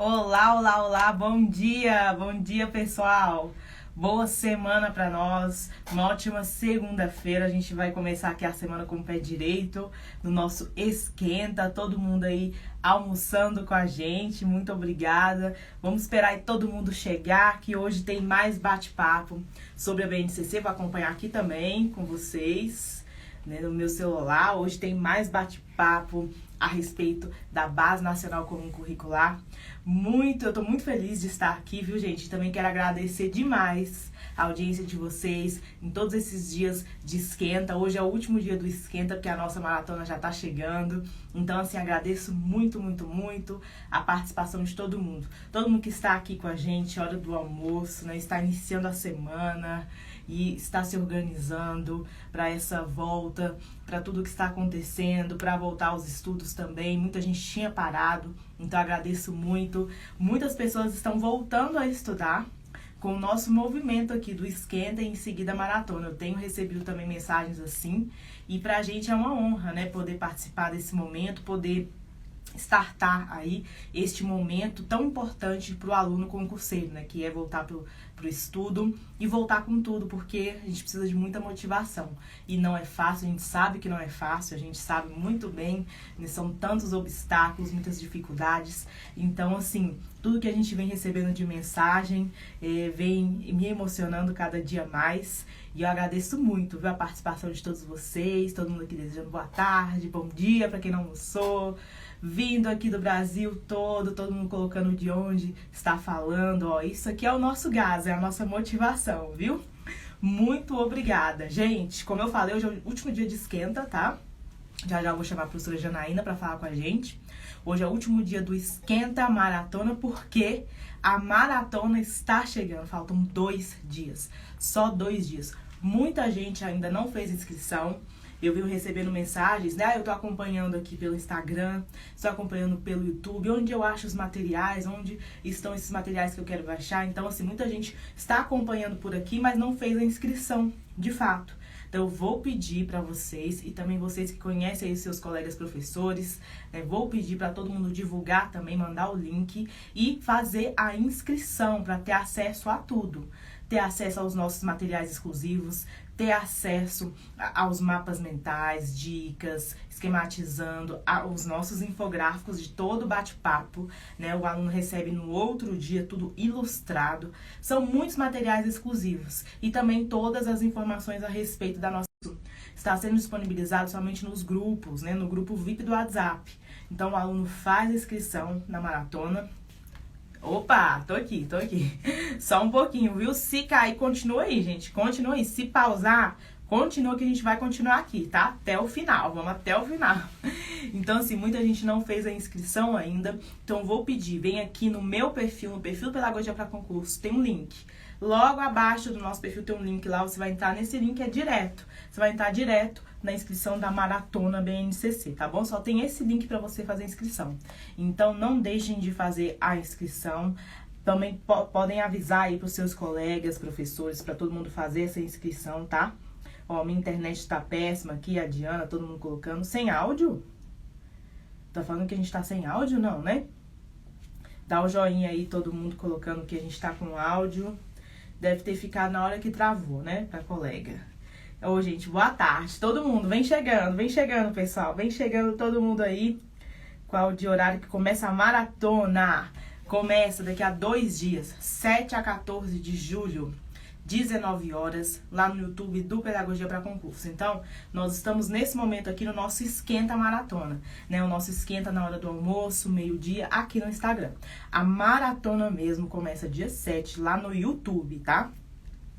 Olá, olá, olá, bom dia pessoal. Boa semana para nós, uma ótima segunda-feira. A gente vai começar aqui a semana com o pé direito no nosso esquenta. Todo mundo aí almoçando com a gente, muito obrigada. Vamos esperar aí todo mundo chegar, que hoje tem mais bate-papo sobre a BNCC. Vou acompanhar aqui também com vocês, né, no meu celular. Hoje tem mais bate-papo a respeito da Base Nacional Comum Curricular. Eu tô muito feliz de estar aqui, viu, gente? Também quero agradecer demais a audiência de vocês em todos esses dias de esquenta. Hoje é o último dia do esquenta, porque a nossa maratona já tá chegando. Então, assim, agradeço muito, muito, muito a participação de todo mundo. Todo mundo que está aqui com a gente, hora do almoço, né? Está iniciando a semana e está se organizando para essa volta, para tudo que está acontecendo, para voltar aos estudos também. Muita gente tinha parado, então agradeço muito. Muitas pessoas estão voltando a estudar com o nosso movimento aqui do esquenta e em seguida a maratona. Eu tenho recebido também mensagens assim, e pra gente é uma honra, né, poder participar desse momento, poder startar aí este momento tão importante para o aluno concurseiro, né, que é voltar pro estudo e voltar com tudo, porque a gente precisa de muita motivação e não é fácil, a gente sabe que não é fácil, a gente sabe muito bem, né, são tantos obstáculos, muitas dificuldades. Então, assim, tudo que a gente vem recebendo de mensagem vem me emocionando cada dia mais. E eu agradeço muito, viu, a participação de todos vocês, todo mundo aqui desejando boa tarde, bom dia para quem não almoçou, vindo aqui do Brasil todo mundo colocando de onde está falando. Ó, isso aqui é o nosso gás, é a nossa motivação, viu? Muito obrigada. Gente, como eu falei, hoje é o último dia de esquenta, tá? Já eu vou chamar a professora Janaína para falar com a gente. Hoje é o último dia do Esquenta Maratona, porque a maratona está chegando. Faltam 2 dias, só 2 dias. Muita gente ainda não fez inscrição. Eu venho recebendo mensagens, né? Eu tô acompanhando aqui pelo Instagram, estou acompanhando pelo YouTube, onde eu acho os materiais, onde estão esses materiais que eu quero baixar. Então, assim, muita gente está acompanhando por aqui, mas não fez a inscrição, de fato. Então, eu vou pedir para vocês, e também vocês que conhecem aí os seus colegas professores, né, vou pedir para todo mundo divulgar também, mandar o link e fazer a inscrição para ter acesso a tudo. Ter acesso aos nossos materiais exclusivos, ter acesso aos mapas mentais, dicas, esquematizando os nossos infográficos de todo o bate-papo, né? O aluno recebe no outro dia tudo ilustrado. São muitos materiais exclusivos e também todas as informações a respeito da nossa está sendo disponibilizado somente nos grupos, né? No grupo VIP do WhatsApp. Então o aluno faz a inscrição na maratona. Opa, tô aqui. Só um pouquinho, viu? Se cair, continua aí, gente. Continua aí. Se pausar, continua que a gente vai continuar aqui, tá? Até o final. Vamos até o final. Então, assim, muita gente não fez a inscrição ainda. Então, vou pedir, vem aqui no meu perfil, no perfil Pedagogia para Concurso, tem um link. Logo abaixo do nosso perfil tem um link lá, você vai entrar nesse link, é direto. Você vai entrar direto na inscrição da Maratona BNCC, tá bom? Só tem esse link para você fazer a inscrição. Então, não deixem de fazer a inscrição. Também podem avisar aí pros seus colegas, professores, para todo mundo fazer essa inscrição, tá? Ó, minha internet tá péssima aqui, a Diana, todo mundo colocando. Sem áudio? Tá falando que a gente tá sem áudio? Não, né? Dá o joinha aí, todo mundo colocando que a gente tá com áudio. Deve ter ficado na hora que travou, né, pra colega. Ô, gente, boa tarde. Todo mundo, vem chegando, pessoal. Vem chegando todo mundo aí. Qual de horário que começa a maratona? Começa daqui a 2 dias, 7 a 14 de julho, 19 horas, lá no YouTube do Pedagogia para Concurso. Então, nós estamos nesse momento aqui no nosso Esquenta Maratona, né? O nosso Esquenta na hora do almoço, meio-dia, aqui no Instagram. A maratona mesmo começa dia 7, lá no YouTube, tá?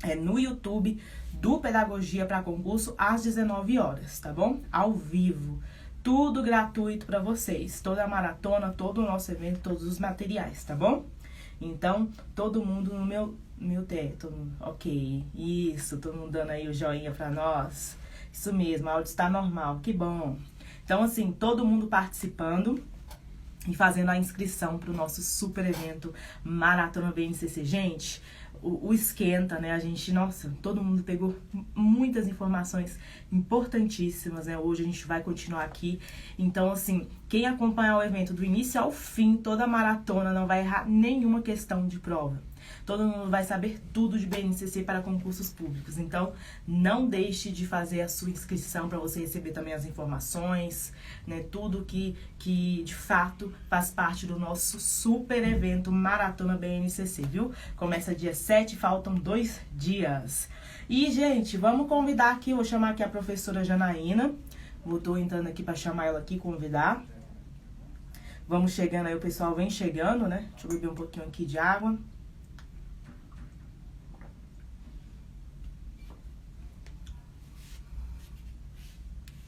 É no YouTube do Pedagogia para Concurso, às 19 horas, tá bom? Ao vivo. Tudo gratuito para vocês. Toda a maratona, todo o nosso evento, todos os materiais, tá bom? Então, todo mundo no meu teto. Ok, isso, todo mundo dando aí o joinha pra nós. Isso mesmo, o áudio está normal, que bom. Então, assim, todo mundo participando e fazendo a inscrição pro nosso super evento Maratona BNCC. Gente, o esquenta, né? A gente, nossa, todo mundo pegou muitas informações importantíssimas, né? Hoje a gente vai continuar aqui. Então, assim, quem acompanhar o evento do início ao fim, toda a maratona, não vai errar nenhuma questão de prova. Todo mundo vai saber tudo de BNCC para concursos públicos. Então, não deixe de fazer a sua inscrição para você receber também as informações, né? Tudo que de fato faz parte do nosso super evento Maratona BNCC, viu? Começa dia 7, faltam 2 dias. E, gente, vamos convidar aqui, vou chamar aqui a professora Janaína. Tô entrando aqui para chamar ela aqui, convidar. Vamos chegando aí, o pessoal vem chegando, né? Deixa eu beber um pouquinho aqui de água.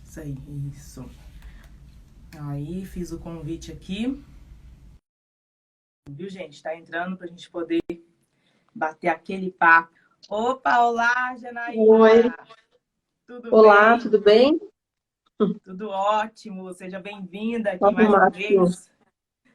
Isso aí, isso. Aí, fiz o convite aqui. Viu, gente? Tá entrando pra gente poder bater aquele papo. Opa, olá, Janaína! Oi, Tudo olá, bem? tudo bem? Tudo ótimo. Seja bem-vinda aqui Papo mais uma máximo. vez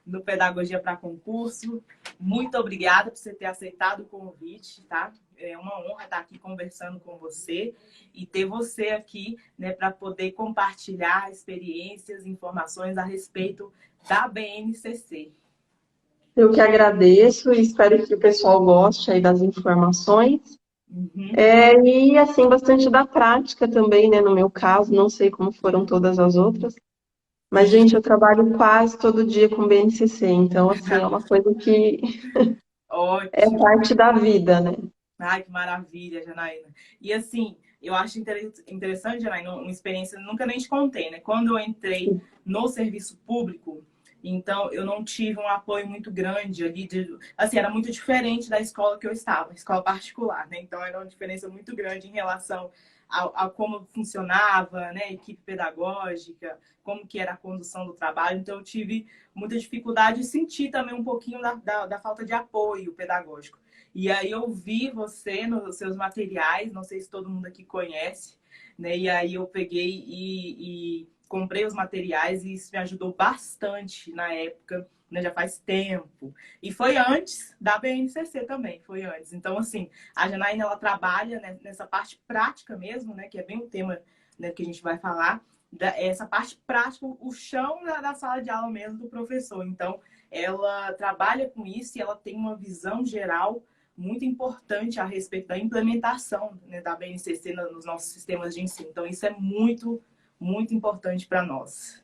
no Pedagogia para Concurso. Muito obrigada por você ter aceitado o convite, tá? É uma honra estar aqui conversando com você e ter você aqui, né, para poder compartilhar experiências, informações a respeito da BNCC. Eu que agradeço e espero que o pessoal goste aí das informações. Uhum. E assim, bastante da prática também, né? No meu caso, não sei como foram todas as outras, mas, gente, Sim, eu trabalho quase todo dia com BNCC, então, assim, é uma coisa que é ótimo. parte da vida, né? Ai, que maravilha, Janaína. E assim, eu acho interessante, Janaína, uma experiência, nunca nem te contei, né? Quando eu entrei no serviço público, então eu não tive um apoio muito grande ali, assim, era muito diferente da escola que eu estava, escola particular, né? Então era uma diferença muito grande em relação a como funcionava, né? Equipe pedagógica, como que era a condução do trabalho. Então eu tive muita dificuldade e senti também um pouquinho da falta de apoio pedagógico. E aí eu vi você nos seus materiais, não sei se todo mundo aqui conhece, né? E aí eu peguei e comprei os materiais e isso me ajudou bastante na época, né? Já faz tempo. E foi antes da BNCC também, foi antes. Então, assim, a Janaína, ela trabalha, né, nessa parte prática mesmo, né? Que é bem o tema, né, que a gente vai falar. Essa parte prática, o chão da sala de aula mesmo do professor. Então, ela trabalha com isso e ela tem uma visão geral muito importante a respeito da implementação, né, da BNCC nos nossos sistemas de ensino. Então, isso é muito, muito importante para nós.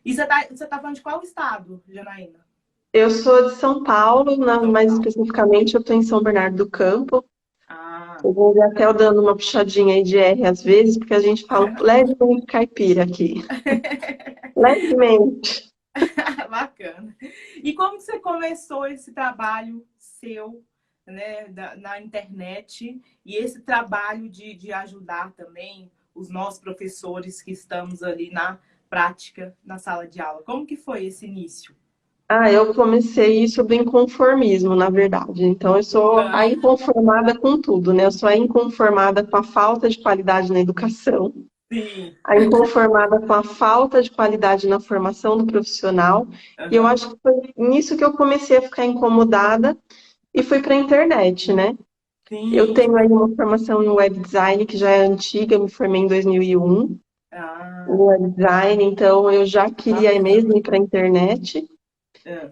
E você tá falando de qual estado, Janaína? Eu sou de São Paulo, São mais Paulo. especificamente eu estou em São Bernardo do Campo. Ah, Eu vou ver até eu dando uma puxadinha aí de R às vezes, porque a gente fala levemente caipira aqui. Levemente. bacana. E como você começou esse trabalho seu, né, na internet e esse trabalho de ajudar também os nossos professores que estamos ali na prática, na sala de aula? Como que foi esse início? Eu comecei isso do inconformismo, na verdade. Então, eu sou a Ah, inconformada com tudo, né? Eu sou a inconformada com a falta de qualidade na educação, sim. a inconformada com a falta de qualidade na formação do profissional. E eu Aham. acho que foi nisso que eu comecei a ficar incomodada e fui para a internet, né? Eu Sim. tenho aí uma formação em web design que já é antiga, eu me formei em 2001 em Ah, web design, então eu já queria aí bacana. mesmo ir para a internet. Ah,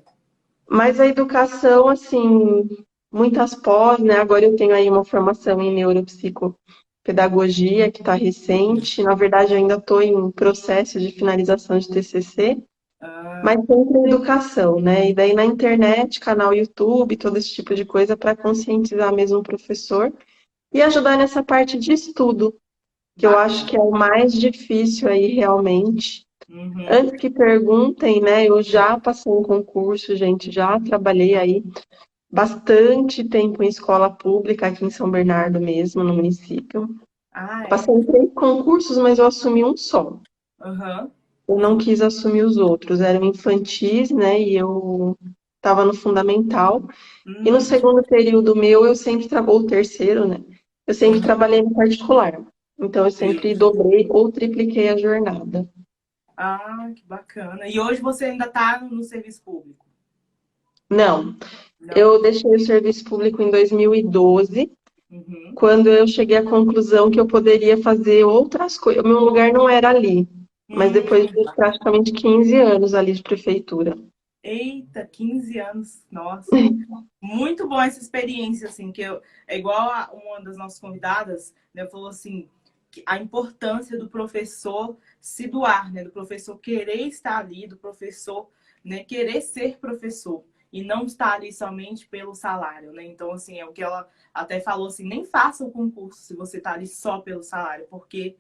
Mas a educação, assim, muitas pós, né? Agora eu tenho aí uma formação em neuropsicopedagogia que está recente. Na verdade, eu ainda estou em processo de finalização de TCC, ah, mas sempre em educação, né? E daí na internet, canal YouTube, todo esse tipo de coisa para conscientizar mesmo o professor e ajudar nessa parte de estudo, que eu acho que é bacana. o mais difícil aí realmente. Uhum. Antes que perguntem, né? Eu já passei um concurso, gente, já trabalhei aí bastante tempo em escola pública aqui em São Bernardo mesmo, no município. Ah, Passei é? em 3 concursos, mas eu assumi um só. Aham. Eu não quis assumir os outros. Eram infantis, né? E eu estava no fundamental. E no Hum, segundo período meu, eu sempre trabalhei, ou terceiro, né? Eu sempre aham. trabalhei no particular. Então, eu Sim. sempre dobrei ou tripliquei a jornada. Ah, que bacana. E hoje você ainda está no serviço público? Não, Não. Eu deixei o serviço público em 2012, Uhum. quando eu cheguei à conclusão que eu poderia fazer outras coisas. O meu lugar não era ali, mas depois de Bacana. praticamente 15 anos ali de prefeitura. Eita, 15 anos, nossa. Muito bom essa experiência, assim, é igual a uma das nossas convidadas, né, falou assim, que a importância do professor se doar, né, do professor querer estar ali, do professor, né, querer ser professor e não estar ali somente pelo salário, né? Então, assim, é o que ela até falou, assim, nem faça o concurso se você está ali só pelo salário, porque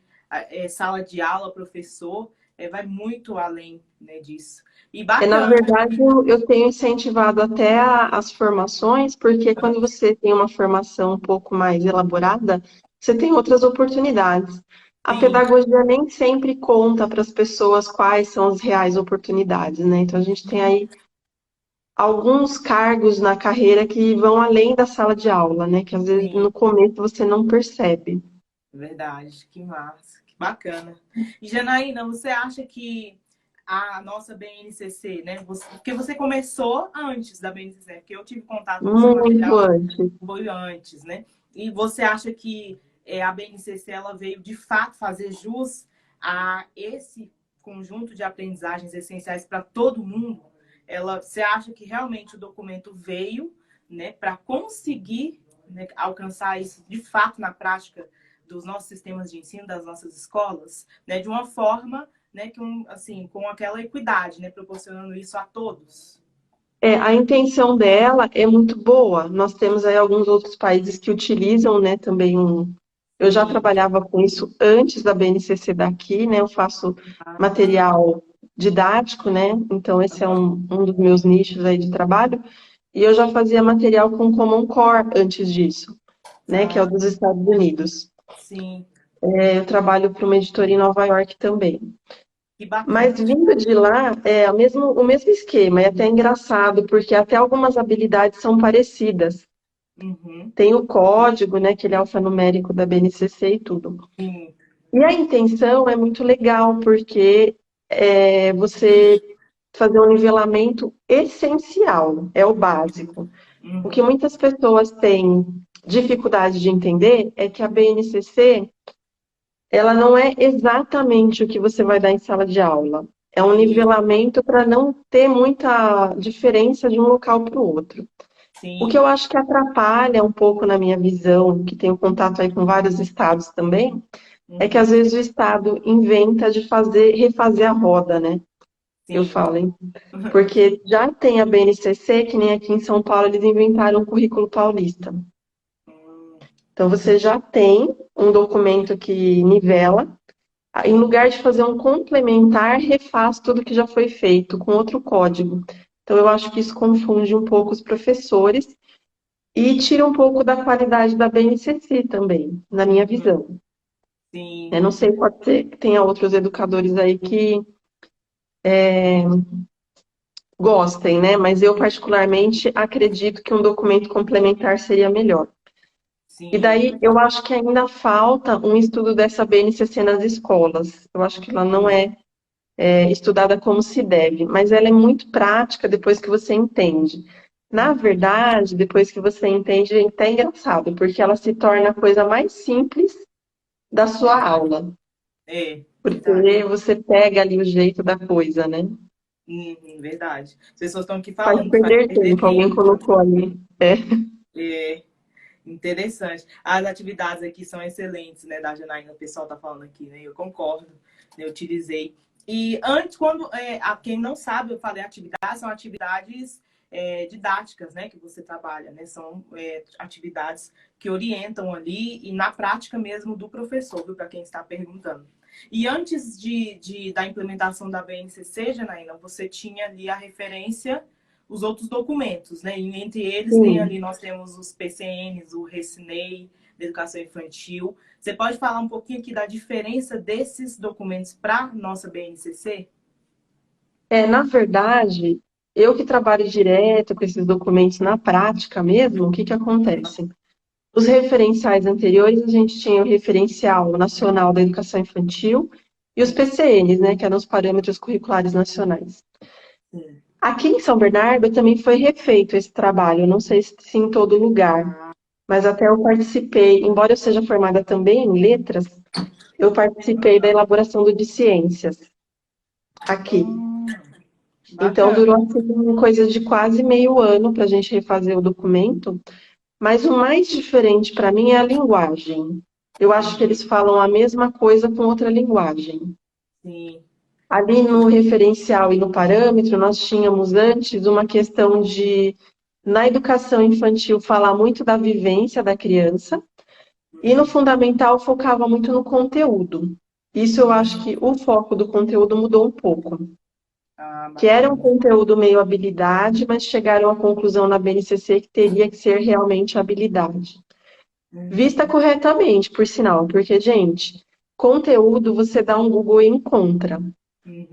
sala de aula, professor, vai muito além, né, disso. E Na bacana. verdade, eu tenho incentivado até as formações, porque quando você tem uma formação um pouco mais elaborada, você tem outras oportunidades. A Sim, pedagogia nem sempre conta para as pessoas quais são as reais oportunidades, né? Então, a gente tem aí alguns cargos na carreira que vão além da sala de aula, né? Que às vezes sim. no começo você não percebe. Verdade, que massa, que bacana. E Janaína, você acha que a nossa BNCC, né? Porque você começou antes da BNCC, porque eu tive contato com o seu Muito material, antes. foi antes, né? E você acha que a BNCC ela veio de fato fazer jus a esse conjunto de aprendizagens essenciais para todo mundo? Você acha que realmente o documento veio, né, para conseguir, né, alcançar isso de fato na prática dos nossos sistemas de ensino, das nossas escolas, né, de uma forma, né, assim, com aquela equidade, né, proporcionando isso a todos? A intenção dela é muito boa. Nós temos aí alguns outros países que utilizam, né, também um. Eu já Sim. trabalhava com isso antes da BNCC daqui, né? Eu faço Ah, material didático, né? Então esse é um dos meus nichos aí de trabalho. E eu já fazia material com Common Core antes disso, né? Que é o ah, dos Estados Unidos. sim. Eu trabalho para uma editora em Nova York também. Que bacana. Mas vindo de lá, o mesmo esquema, é até engraçado, porque até algumas habilidades são parecidas. Uhum. Tem o código, né, aquele alfanumérico da BNCC e tudo. Sim. E a intenção é muito legal, porque você fazer um nivelamento essencial, é o básico. O que Uhum. muitas pessoas têm dificuldade de entender é que a BNCC ela não é exatamente o que você vai dar em sala de aula. É um Sim. nivelamento para não ter muita diferença de um local para o outro. O que Sim. eu acho que atrapalha um pouco na minha visão, que tenho contato aí com vários estados também, é que às Uhum. vezes o estado inventa de refazer a roda, né? Eu Sim. falo, hein? Porque já tem a BNCC, que nem aqui em São Paulo eles inventaram o currículo paulista. Hum, Então você já tem um documento que nivela. Em sim. lugar de fazer um complementar, refaz tudo que já foi feito com outro código. Então, eu acho que isso confunde um pouco os professores e tira um pouco da qualidade da BNCC também, na minha Uhum. visão. Sim. Eu não sei, pode ser que tenha outros educadores aí que gostem, né? Mas eu, particularmente, acredito que um documento complementar seria melhor. E Sim. daí, eu acho que ainda falta um estudo dessa BNCC nas escolas. Eu acho que ela não Sim. é estudada como se deve, mas ela é muito prática depois que você entende. Na Uhum. verdade, depois que você entende, é até engraçado, porque ela se torna a coisa mais simples da sua aula, Verdade. porque você pega ali o jeito da coisa, né? Verdade. As pessoas estão aqui Faz falando que faz perder perder tempo, alguém tempo. colocou ali. É. Interessante. As atividades aqui são excelentes, né, da Janaína, o pessoal tá falando aqui, né? Eu concordo, né, eu utilizei. E antes, a quem não sabe, eu falei atividades, são atividades didáticas, né, que você trabalha, né? São atividades que orientam ali e na prática mesmo do professor, viu, para quem está perguntando. E antes da implementação da BNCC, Janaína, você tinha ali a referência os outros documentos, né? E entre eles tem ali, Sim. nós temos os PCNs, o Recinei, da Educação Infantil. Você pode falar um pouquinho aqui da diferença desses documentos para nossa BNCC? Na verdade, eu que trabalho direto com esses documentos na prática mesmo, o que que acontece? Os referenciais anteriores, a gente tinha o Referencial Nacional da Educação Infantil e os Sim, PCNs, né, que eram os Parâmetros Curriculares Nacionais. sim. Aqui em São Bernardo também foi refeito esse trabalho, eu não sei se em todo lugar, mas até eu participei, embora eu seja formada também em letras, eu participei da elaboração do de ciências aqui. Hum, Então durou bacana. assim, uma coisa de quase meio ano para a gente refazer o documento, mas o mais diferente para mim é a linguagem. Eu acho que Uhum, eles falam a mesma coisa com outra linguagem. sim. Ali no referencial e no parâmetro, nós tínhamos antes uma questão de, na educação infantil, falar muito da vivência da criança, e no Uhum, fundamental focava muito no conteúdo. Isso eu acho que o foco do conteúdo mudou um pouco. ah, Que era um bacana. conteúdo meio habilidade, mas chegaram à conclusão na BNCC que teria que ser realmente habilidade. Vista Uhum, corretamente, por sinal, porque, gente, conteúdo você dá um Google e encontra.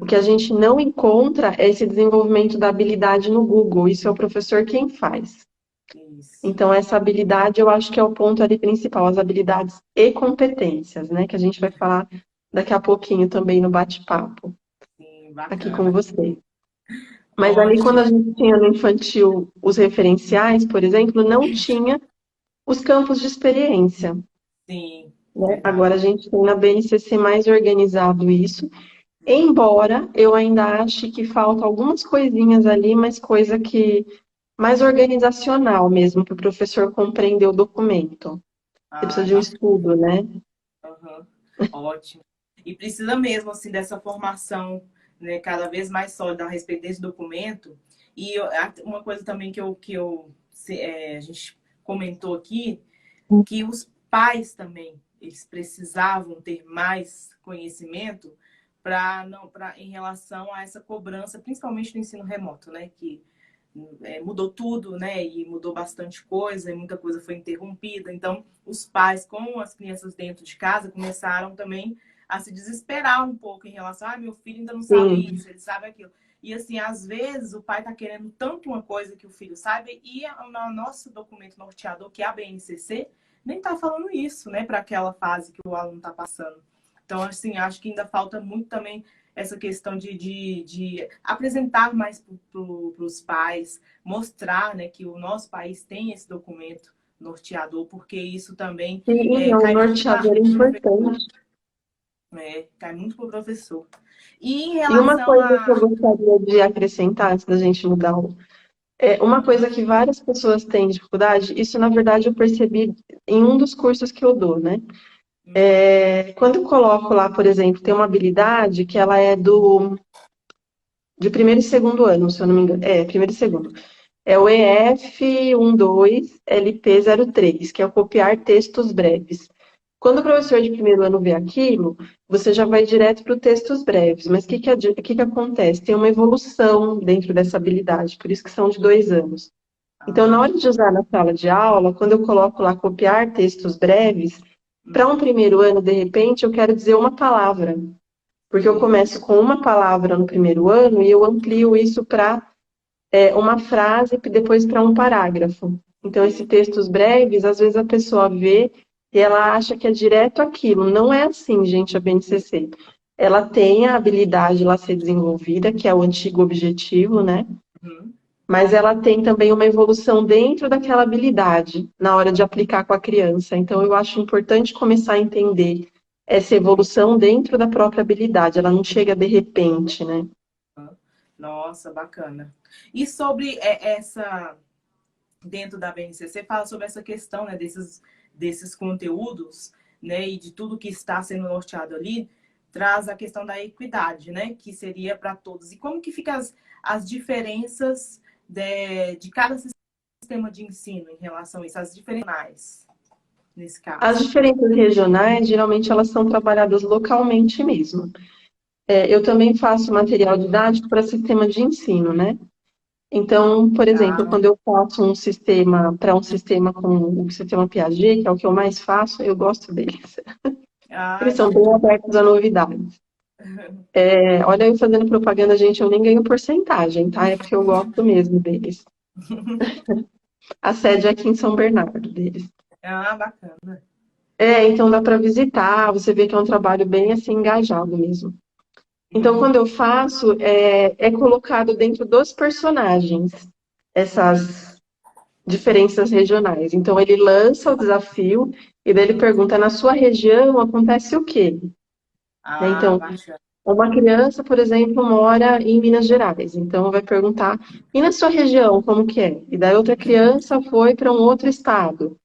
O que a uhum, gente não encontra é esse desenvolvimento da habilidade no Google. Isso é o professor quem faz. isso. Então, essa habilidade eu acho que é o ponto ali principal, as habilidades e competências, né? Que a gente vai falar daqui a pouquinho também no bate-papo Sim, aqui com bacana. você. Mas ali, quando a Ótimo. gente tinha no infantil os referenciais, por exemplo, não tinha os campos de experiência, Sim, né? Agora a verdade. gente tem na BNCC mais organizado isso, embora eu ainda ache que falta algumas coisinhas ali, mas coisa que mais organizacional mesmo, para o professor compreender o documento. Você precisa Ah, de um bacana. estudo, né? Aham, ótimo. E precisa mesmo, assim, dessa formação, né, cada vez mais sólida a respeito desse documento. E uma coisa também a gente comentou aqui, que os pais também, eles precisavam ter mais conhecimento para não para em relação a essa cobrança, principalmente no ensino remoto, né, que mudou tudo, né, e mudou bastante coisa, e muita coisa foi interrompida. Então, os pais com as crianças dentro de casa começaram também a se desesperar um pouco em relação, ah, meu filho ainda não sabe Sim. isso, ele sabe aquilo. E assim, às vezes o pai tá querendo tanto uma coisa que o filho saiba e no nosso documento norteador, que é a BNCC, nem tá falando isso, né, para aquela fase que o aluno tá passando. Então, assim, acho que ainda falta muito também essa questão de apresentar mais para os pais, mostrar, né, que o nosso país tem esse documento norteador, porque isso também Sim, é um cai muito norteador pro professor, importante. cai muito pro professor. E em E uma relação coisa que eu a... gostaria de acrescentar antes da gente mudar, uma coisa que várias pessoas têm dificuldade, isso na verdade eu percebi em um dos cursos que eu dou, né? Quando eu coloco lá, por exemplo, tem uma habilidade que ela é de primeiro e segundo ano, se eu não me engano. É, primeiro e segundo. É o EF12LP03, que é o copiar textos breves. Quando o professor de primeiro ano vê aquilo, você já vai direto para o textos breves. Mas o que que acontece? Tem uma evolução dentro dessa habilidade, por isso que são de 2 anos. Então, na Ah, hora de usar na sala de aula, quando eu coloco lá copiar textos breves, para um primeiro ano, de repente, eu quero dizer uma palavra. Porque eu sim, começo com uma palavra no primeiro ano e eu amplio isso para uma frase e depois para um parágrafo. Então, esses sim, textos breves, às vezes a pessoa vê e ela acha que é direto aquilo. Não é assim, gente, a BNCC. Ela tem a habilidade lá ser desenvolvida, que é o antigo objetivo, né? uhum, Mas ela tem também uma evolução dentro daquela habilidade na hora de aplicar com a criança. Então, eu acho importante começar a entender essa evolução dentro da própria habilidade. Ela não chega de repente, né? nossa, bacana. E sobre essa dentro da BNCC fala sobre essa questão, né, desses conteúdos, né, e de tudo que está sendo norteado ali, traz a questão da equidade, né, que seria para todos. E como que ficam as diferenças de cada sistema de ensino em relação a isso, as diferenças nesse As caso? diferenças regionais, geralmente, elas são trabalhadas localmente mesmo. Eu também faço material didático para sistema de ensino, né? Então, por exemplo, Ah, quando eu faço um sistema para um sistema como o sistema Piaget, que é o que eu mais faço, eu gosto deles. Eles são bem bacana. abertos a novidades. Olha, eu fazendo propaganda, gente, eu nem ganho porcentagem, tá? É porque eu gosto mesmo deles. A sede é aqui em São Bernardo deles. Ah, bacana. Então dá para visitar, você vê que é um trabalho bem assim engajado mesmo. Então, Uhum. quando eu faço, é colocado dentro dos personagens essas diferenças regionais. Então, ele lança o desafio e daí ele pergunta: na sua região acontece o quê? Né? Ah, Então, bacana. uma criança, por exemplo, mora em Minas Gerais, então vai perguntar: e na sua região, como que é? E daí outra criança foi para um outro estado.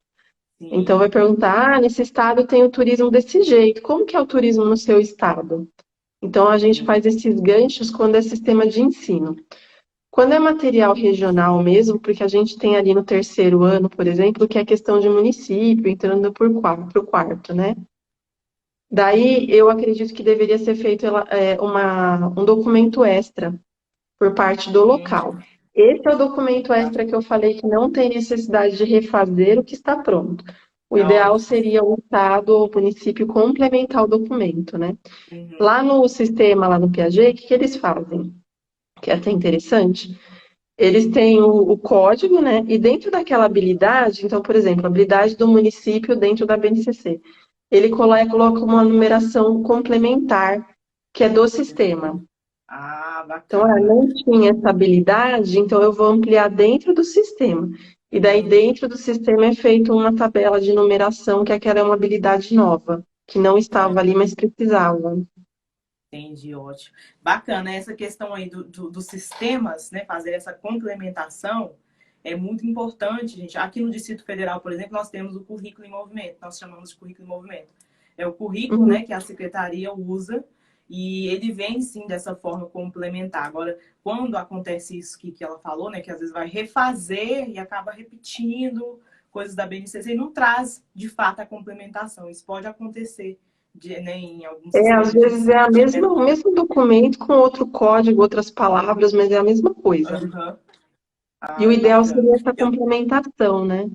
Então vai Sim. perguntar: ah, nesse estado tem o turismo desse jeito, como que é o turismo no seu estado? Então a gente Entendi. faz esses ganchos quando é sistema de ensino. Quando é material regional mesmo, porque a gente tem ali no terceiro ano, por exemplo, que é questão de município, entrando por pro quarto, né? Daí eu acredito que deveria ser feito um documento extra por parte do Hum, local. Esse é o documento tá. extra que eu falei que não tem necessidade de refazer o que está pronto. O Tá ideal ótimo. seria o Estado ou o município complementar o documento, né? Uhum. Lá no sistema, lá no Piaget, o que eles fazem? Que é até interessante. Eles têm o código, né? E dentro daquela habilidade, então, por exemplo, a habilidade do município dentro da BNCC, ele coloca uma numeração complementar, que é do sistema. Ah, Então, ah, bacana. não tinha essa habilidade, então eu vou ampliar dentro do sistema. E daí, Uhum. dentro do sistema, é feita uma tabela de numeração, que aquela é uma habilidade nova, que não estava ali, mas precisava. Entendi, ótimo. Bacana, essa questão aí dos sistemas, né, fazer essa complementação é muito importante, gente. Aqui no Distrito Federal, por exemplo, nós temos o currículo em movimento, nós chamamos de currículo em movimento. É o currículo, Uhum. né, que a secretaria usa e ele vem, sim, dessa forma complementar. Agora, quando acontece isso que ela falou, né, que às vezes vai refazer e acaba repetindo coisas da BNCC e não traz, de fato, a complementação. Isso pode acontecer né, em algum Às sistema de vezes é ensino. o mesmo documento com outro código, outras palavras, mas é a mesma coisa. Aham. E o Ah, é ideal bacana. seria essa complementação, né?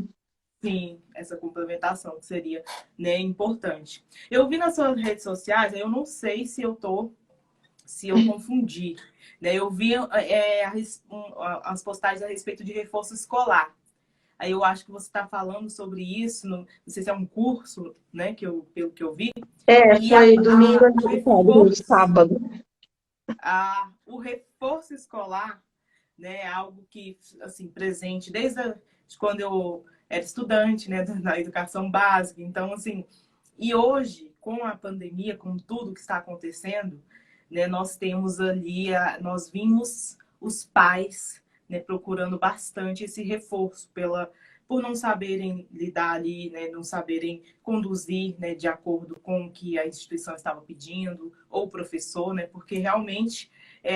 Sim, essa complementação que seria, né, importante. Eu vi nas suas redes sociais, eu não sei se eu confundi, né? Eu vi as postagens a respeito de reforço escolar. Aí eu acho que você está falando sobre isso, não sei se é um curso, né, pelo que eu vi. E Foi domingo, o domingo, reforço, sábado. o reforço escolar, né? É algo que, assim, presente desde de quando eu era estudante, né, da educação básica. Então, assim, e hoje, com a pandemia, com tudo que está acontecendo, né, nós temos ali, nós vimos os pais, né, procurando bastante esse reforço por não saberem lidar ali, né, não saberem conduzir, né, de acordo com o que a instituição estava pedindo, ou o professor, né, porque realmente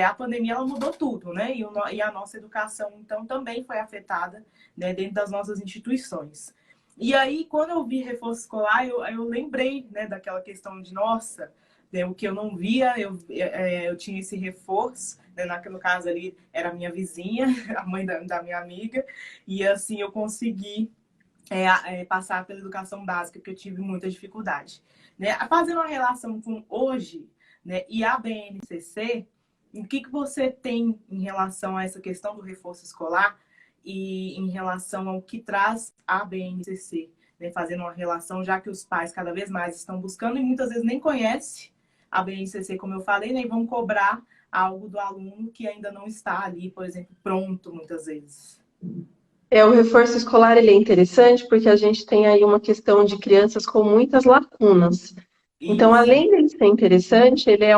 a pandemia ela mudou tudo, né? E a nossa educação, então, também foi afetada, né, dentro das nossas instituições. E aí, quando eu vi reforço escolar, eu lembrei, né, daquela questão de, nossa, né, o que eu não via, eu tinha esse reforço, né, no caso ali era a minha vizinha, a mãe da minha amiga, e assim eu consegui passar pela educação básica, porque eu tive muita dificuldade. Né? Fazendo uma relação com hoje, né, e a BNCC, o que você tem em relação a essa questão do reforço escolar e em relação ao que traz a BNCC? Né? Fazendo uma relação, já que os pais cada vez mais estão buscando e muitas vezes nem conhecem a BNCC, como eu falei, né? E vão cobrar algo do aluno que ainda não está ali, por exemplo, pronto, muitas vezes. O reforço escolar ele é interessante porque a gente tem aí uma questão de crianças com muitas lacunas. Então, Isso, além dele ser interessante, ele é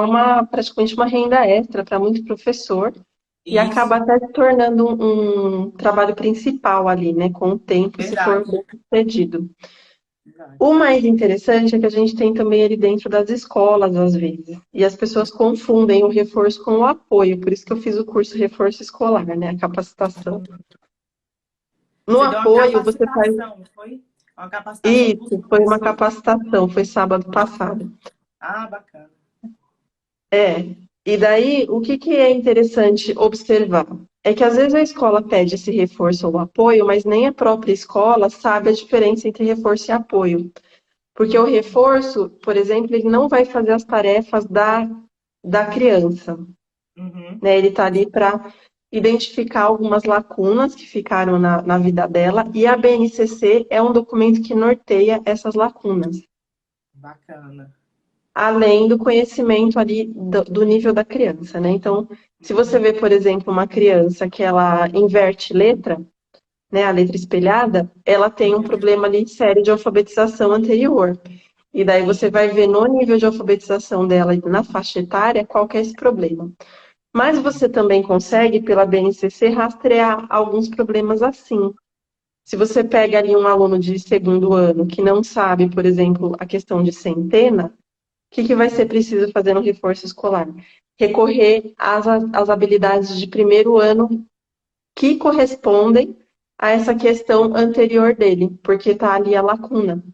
praticamente uma renda extra para muito professor e acaba isso, até se tornando um trabalho principal ali, né, com o tempo, se for verdade. bem sucedido. Verdade. O mais interessante é que a gente tem também ele dentro das escolas, às vezes, e as pessoas confundem o reforço com o apoio, por isso que eu fiz o curso reforço escolar, né, a capacitação. No Você deu uma apoio, você faz capacitação, foi? Uma capacitação para os isso, foi uma professores. capacitação, foi sábado passado. Ah, bacana. É, e daí o que que é interessante observar? É que às vezes a escola pede esse reforço ou apoio, mas nem a própria escola sabe a diferença entre reforço e apoio. Porque o reforço, por exemplo, ele não vai fazer as tarefas da criança, Uhum. né? Ele está ali para identificar algumas lacunas que ficaram na vida dela, e a BNCC é um documento que norteia essas lacunas. Bacana. além do conhecimento ali do nível da criança, né? Então, se você vê, por exemplo, uma criança que ela inverte letra, né, a letra espelhada, ela tem um problema ali sério de alfabetização anterior. E daí você Sim. vai ver no nível de alfabetização dela e na faixa etária qual que é esse problema. Mas você também consegue, pela BNCC, rastrear alguns problemas assim. Se você pega ali um aluno de segundo ano que não sabe, por exemplo, a questão de centena, o que vai ser preciso fazer no reforço escolar? Recorrer às habilidades de primeiro ano que correspondem a essa questão anterior dele, porque está ali a lacuna.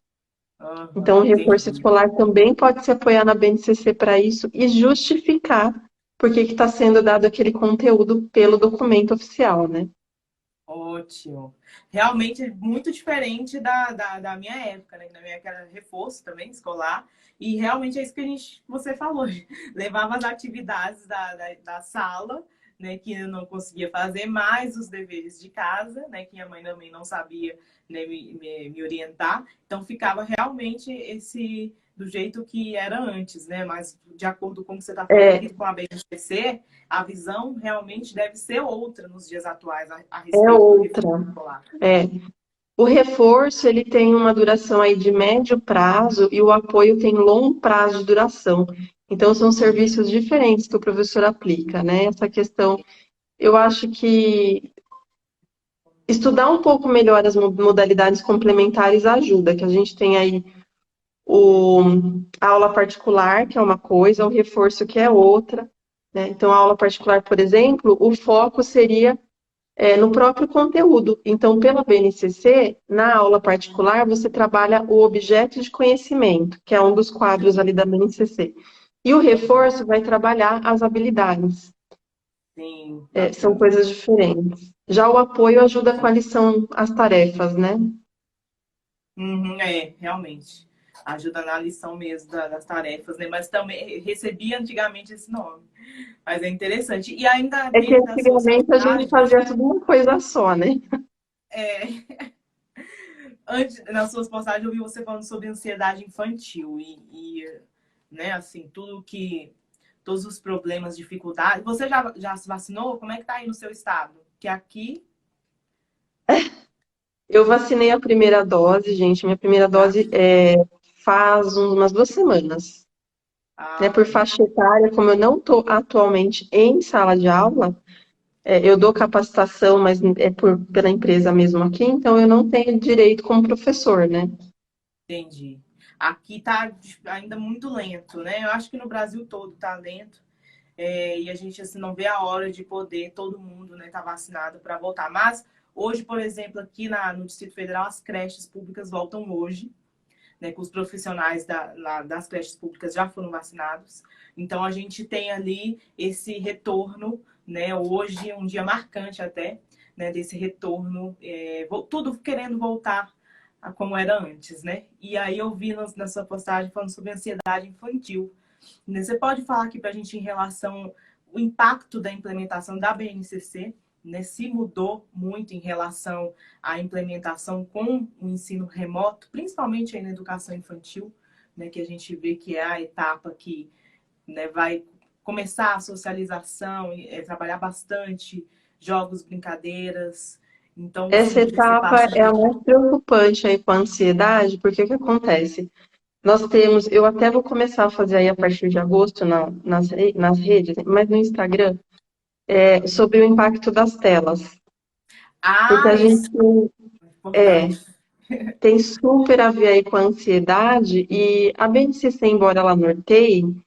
Então, Aham, o reforço entendi. escolar também pode se apoiar na BNCC para isso e justificar por que está sendo dado aquele conteúdo pelo documento oficial, né? Ótimo. Realmente é muito diferente da minha época, né? Na minha época era reforço também, escolar. E realmente é isso que você falou. Levava as atividades da sala, né? Que eu não conseguia fazer, mais os deveres de casa, né? Que minha mãe também não sabia, né, me orientar. Então ficava realmente esse do jeito que era antes, né? Mas de acordo com o que você está falando É, aqui com a BNCC, a visão realmente deve ser outra nos dias atuais a é respeito do reforço outra. escolar. É. O reforço, ele tem uma duração aí de médio prazo e o apoio tem longo prazo de duração. Então, são serviços diferentes que o professor aplica, né? Essa questão, eu acho que estudar um pouco melhor as modalidades complementares ajuda, que a gente tem aí o, a aula particular, que é uma coisa, o reforço, que é outra, né? Então, a aula particular, por exemplo, o foco seria no próprio conteúdo. Então, pela BNCC, na aula particular, você trabalha o objeto de conhecimento, que é um dos quadros ali da BNCC. E o reforço vai trabalhar as habilidades. Sim, São bacana. coisas diferentes. Já o apoio ajuda com a lição, as tarefas, né? Uhum, é, realmente. Ajuda na lição mesmo das tarefas, né? Mas também recebi antigamente esse nome. Mas é interessante. E ainda É que dentro das suas antigamente a gente postagens, fazia tudo uma coisa só, né? é, nas suas postagens eu vi você falando sobre ansiedade infantil né, assim, todos os problemas, dificuldades. Você já se vacinou? Como é que tá aí no seu estado? Que aqui, Eu vacinei a primeira dose, gente. Minha primeira já, dose faz umas 2 semanas. Né, ah, por faixa etária, como eu não estou atualmente em sala de aula, eu dou capacitação, mas é pela empresa mesmo aqui, então eu não tenho direito como professor, né? entendi. Aqui tá ainda muito lento, né? Eu acho que no Brasil todo tá lento. E a gente assim não vê a hora de poder todo mundo, né, tá vacinado para voltar. Mas hoje, por exemplo, aqui no Distrito Federal, as creches públicas voltam hoje, né, com os profissionais das creches públicas já foram vacinados. Então a gente tem ali esse retorno, né, hoje um dia marcante até, né, desse retorno, tudo querendo voltar a como era antes, né? E aí eu vi na sua postagem falando sobre ansiedade infantil. Você pode falar aqui para a gente em relação ao impacto da implementação da BNCC, né? Se mudou muito em relação à implementação com o ensino remoto, principalmente aí na educação infantil, né? Que a gente vê que é a etapa que, né, vai começar a socialização, trabalhar bastante jogos, brincadeiras. Então, Essa assim, você etapa passa é a ali. mais preocupante aí com a ansiedade, porque o que acontece? Nós temos, eu até vou começar a fazer aí a partir de agosto nas redes, mas no Instagram, sobre o impacto das telas. Porque Ah, a isso gente é é, importante. tem super a ver aí com a ansiedade e a BNCC, embora ela norteie, o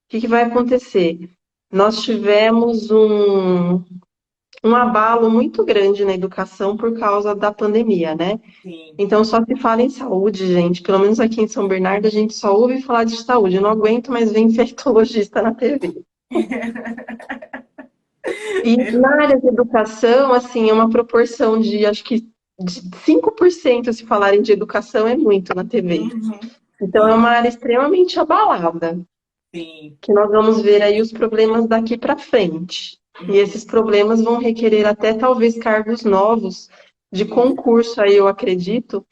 que vai acontecer? Nós tivemos um abalo muito grande na educação por causa da pandemia, né? Sim. Então só se fala em saúde, gente. Pelo menos aqui em São Bernardo a gente só ouve falar de saúde. Eu não aguento mais ver infectologista na TV. E na área de educação, assim, é uma proporção de, acho que de 5% se falarem de educação é muito na TV. Uhum. Então é uma Sim, área extremamente abalada, sim. que nós vamos ver aí os problemas daqui para frente. E Uhum. esses problemas vão requerer até talvez cargos novos de Isso, concurso aí, eu acredito,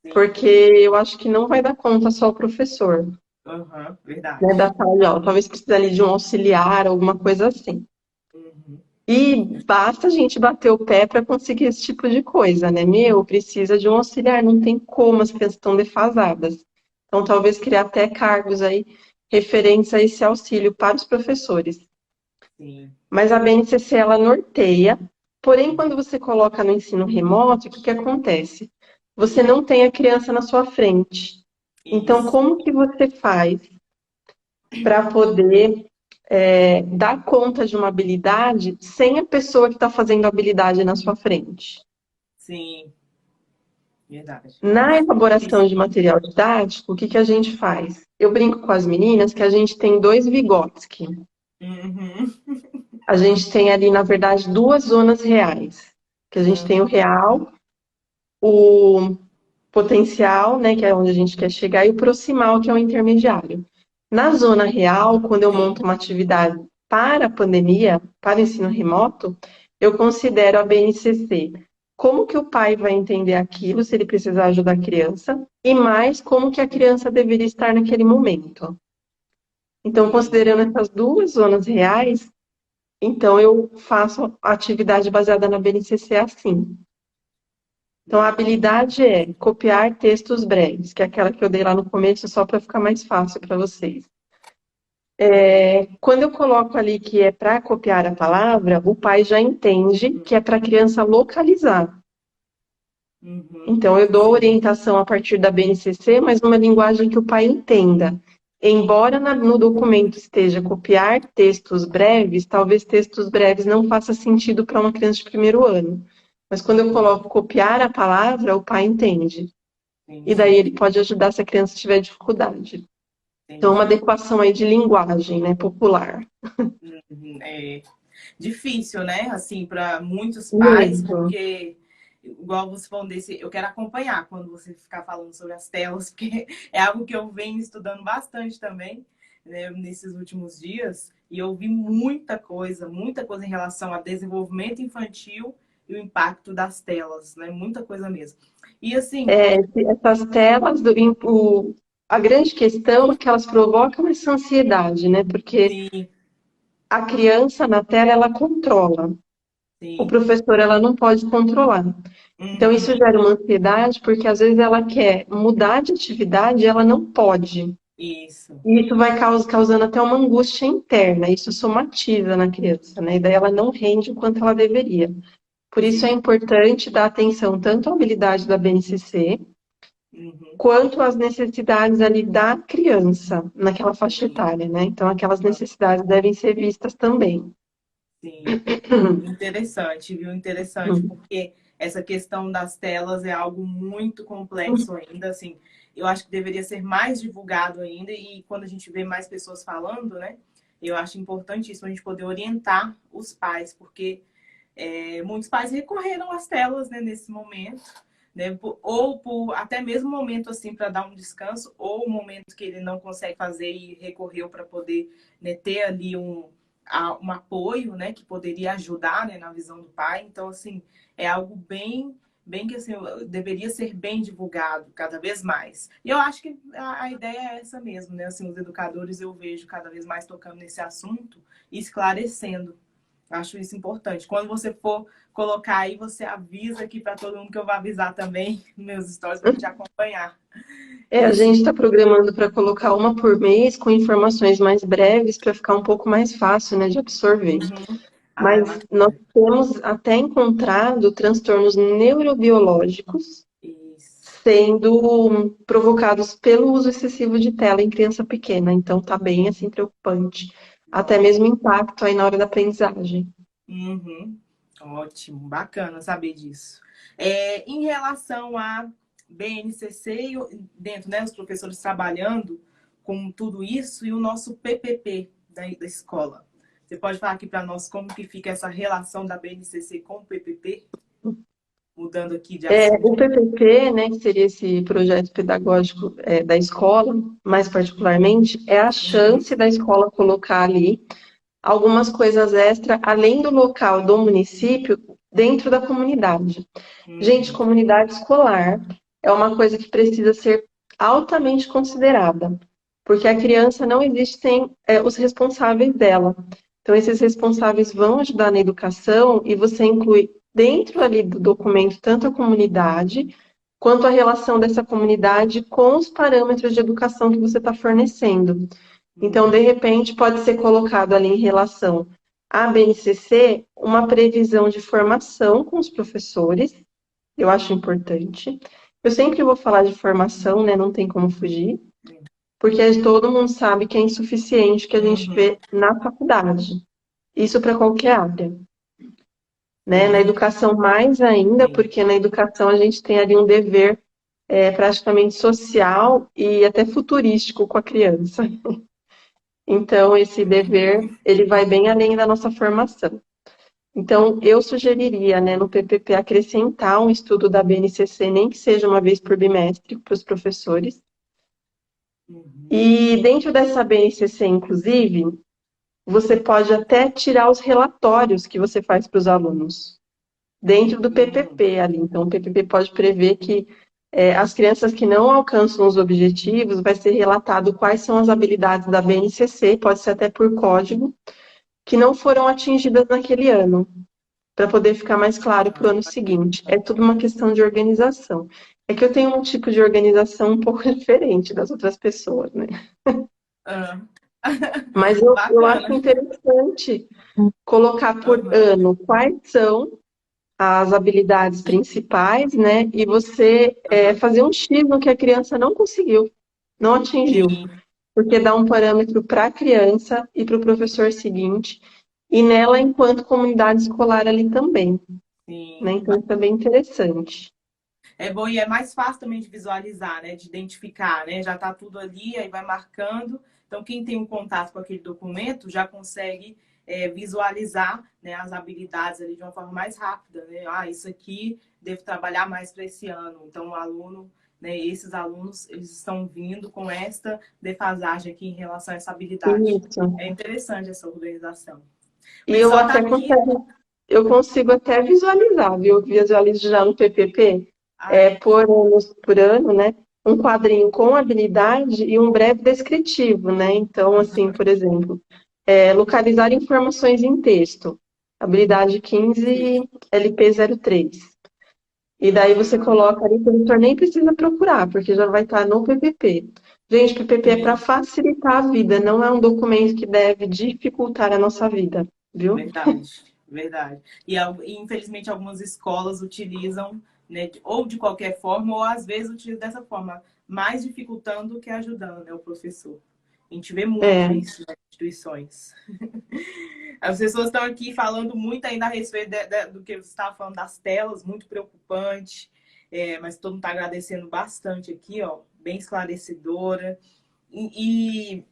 sim. porque eu acho que não vai dar conta só o professor. Aham, né, verdade. da sala de aula. Talvez precise ali de um auxiliar, alguma coisa assim. Uhum. E basta a gente bater o pé para conseguir esse tipo de coisa, né? Meu, precisa de um auxiliar, não tem como, as crianças estão defasadas. Então, talvez criar até cargos aí referentes a esse auxílio para os professores. Sim. Mas a BNCC, ela norteia, porém, quando você coloca no ensino remoto, o que que acontece? Você não tem a criança na sua frente. Então, Isso. como que você faz para poder dar conta de uma habilidade sem a pessoa que está fazendo a habilidade na sua frente? Sim, verdade. Na Isso. elaboração de material didático, o que que a gente faz? Eu brinco com as meninas que a gente tem dois Vygotsky. Uhum. A gente tem ali, na verdade, duas zonas reais. Que a gente tem o real, o potencial, né, que é onde a gente quer chegar, e o proximal, que é o intermediário. Na zona real, quando eu monto Sim. uma atividade para a pandemia, para o ensino remoto, eu considero a BNCC. Como que o pai vai entender aquilo, se ele precisar ajudar a criança, e mais como que a criança deveria estar naquele momento. Então, Sim. considerando essas duas zonas reais, então eu faço a atividade baseada na BNCC assim. Então, a habilidade é copiar textos breves, que é aquela que eu dei lá no começo, só para ficar mais fácil para vocês. Quando eu coloco ali que é para copiar a palavra, o pai já entende que é para a criança localizar. Uhum. Então, eu dou Sim. orientação a partir da BNCC, mas numa linguagem que o pai entenda. Embora no documento esteja copiar textos breves, talvez textos breves não faça sentido para uma criança de primeiro ano. Mas quando eu coloco copiar a palavra, o pai entende. E daí Entendi. ele pode ajudar se a criança tiver dificuldade. Então, uma Entendi. adequação aí de linguagem, né, popular. Uhum. É difícil, né? Assim, para muitos pais, Muito. porque, igual você falou desse, eu quero acompanhar quando você ficar falando sobre as telas, porque é algo que eu venho estudando bastante também, né, nesses últimos dias, e eu vi muita coisa em relação a desenvolvimento infantil e o impacto das telas, né? Muita coisa mesmo. E assim, Essas telas, a grande questão é que elas provocam essa ansiedade, né? Porque sim, a criança na tela, ela controla. O sim. professor, ela não pode controlar. Então, isso Uhum, gera uma ansiedade, porque às vezes ela quer mudar de atividade e ela não pode. isso. E isso vai causando até uma angústia interna, isso somatiza na criança, né? E daí ela não rende o quanto ela deveria. Por isso é Sim. importante dar atenção tanto à habilidade da BNCC, Uhum, quanto às necessidades ali da criança, naquela faixa sim. etária, né? Então, aquelas necessidades devem ser vistas também. Sim. Interessante, viu? Interessante, porque essa questão das telas é algo muito complexo ainda, assim. Eu acho que deveria ser mais divulgado ainda e quando a gente vê mais pessoas falando, né? Eu acho importantíssimo a gente poder orientar os pais, porque muitos pais recorreram às telas, né, nesse momento, né? Ou por até mesmo momento assim para dar um descanso, ou um momento que ele não consegue fazer e recorreu para poder, né, ter ali um apoio, né, que poderia ajudar, né, na visão do pai. Então, assim, é algo bem que assim, deveria ser bem divulgado cada vez mais. E eu acho que a ideia é essa mesmo, né? Assim, os educadores eu vejo cada vez mais tocando nesse assunto e esclarecendo. Acho isso importante. Quando você for colocar aí, você avisa aqui para todo mundo que eu vou avisar também nos meus stories para a gente acompanhar. E A gente assim, está programando para colocar uma por mês com informações mais breves para ficar um pouco mais fácil, né, de absorver. uhum. Ah, é Mas nós bacana. temos até encontrado transtornos neurobiológicos Isso. sendo provocados pelo uso excessivo de tela em criança pequena. Então, tá bem assim preocupante. Até Nossa. mesmo impacto aí na hora da aprendizagem. Uhum. Ótimo, bacana saber disso. Em relação a BNCC, dentro, né, os professores trabalhando com tudo isso e o nosso PPP da escola. Você pode falar aqui para nós como que fica essa relação da BNCC com o PPP? Mudando aqui de O assunto. PPP, né, que seria esse projeto pedagógico da escola, mais particularmente, é a Uhum. chance da escola colocar ali algumas coisas extra, além do local do município, dentro da comunidade. Gente, Uhum. comunidade escolar é uma coisa que precisa ser altamente considerada, Porque a criança não existe sem os responsáveis dela. Então, esses responsáveis vão ajudar na educação e você inclui dentro ali do documento tanto a comunidade quanto a relação dessa comunidade com os parâmetros de educação que você está fornecendo. Então, de repente, pode ser colocado ali em relação à BNCC uma previsão de formação com os professores, eu acho importante. Eu sempre vou falar de formação, né? Não tem como fugir, porque todo mundo sabe que é insuficiente o que a gente vê na faculdade. Isso para qualquer área. Né? Na educação mais ainda, Sim. porque na educação a gente tem ali um dever praticamente social e até futurístico com a criança. Então, esse dever, ele vai bem além da nossa formação. Então, eu sugeriria, né, no PPP, acrescentar um estudo da BNCC, nem que seja uma vez por bimestre, para os professores. E dentro dessa BNCC, inclusive, você pode até tirar os relatórios que você faz para os alunos, dentro do PPP ali. Então, o PPP pode prever que as crianças que não alcançam os objetivos, vai ser relatado quais são as habilidades da BNCC, pode ser até por código, que não foram atingidas naquele ano, para poder ficar mais claro para o ano seguinte. É tudo uma questão de organização. É que eu tenho um tipo de organização um pouco diferente das outras pessoas, né? Ah. Mas eu acho Bacana. interessante colocar por ano quais são as habilidades principais, né? E você fazer um X no que a criança não conseguiu, não atingiu. Sim, Porque dá um parâmetro para a criança e para o professor seguinte, e nela enquanto comunidade escolar ali também. Né? sim. Então, isso é bem interessante. É bom e é mais fácil também de visualizar, né? De identificar, né? Já tá tudo ali, aí vai marcando. Então, quem tem um contato com aquele documento já consegue visualizar, né, as habilidades ali de uma forma mais rápida, né? Ah, isso aqui devo trabalhar mais para esse ano. Então, o aluno, né, esses alunos, eles estão vindo com esta defasagem aqui em relação a essa habilidade. Isso. É interessante essa organização. O E eu pessoal tá até aqui. consigo até visualizar, viu? Eu visualizo já no PPP, Ah, é? por ano, né? Um quadrinho com habilidade e um breve descritivo, né? Então, assim, por exemplo, localizar informações em texto. Habilidade 15, LP03. E daí você coloca ali, o professor nem precisa procurar, porque já vai estar no PPP. Gente, PPP é para Sim. facilitar a vida, não é um documento que deve dificultar a nossa vida, viu? Verdade, verdade. E infelizmente algumas escolas utilizam, né, ou de qualquer forma, ou às vezes utilizam dessa forma, mais dificultando do que ajudando, né, o professor. A gente vê muito É, isso nas instituições. As pessoas estão aqui falando muito ainda a respeito do que você estava falando das telas, muito preocupante, mas todo mundo está agradecendo bastante aqui, ó, bem esclarecedora. E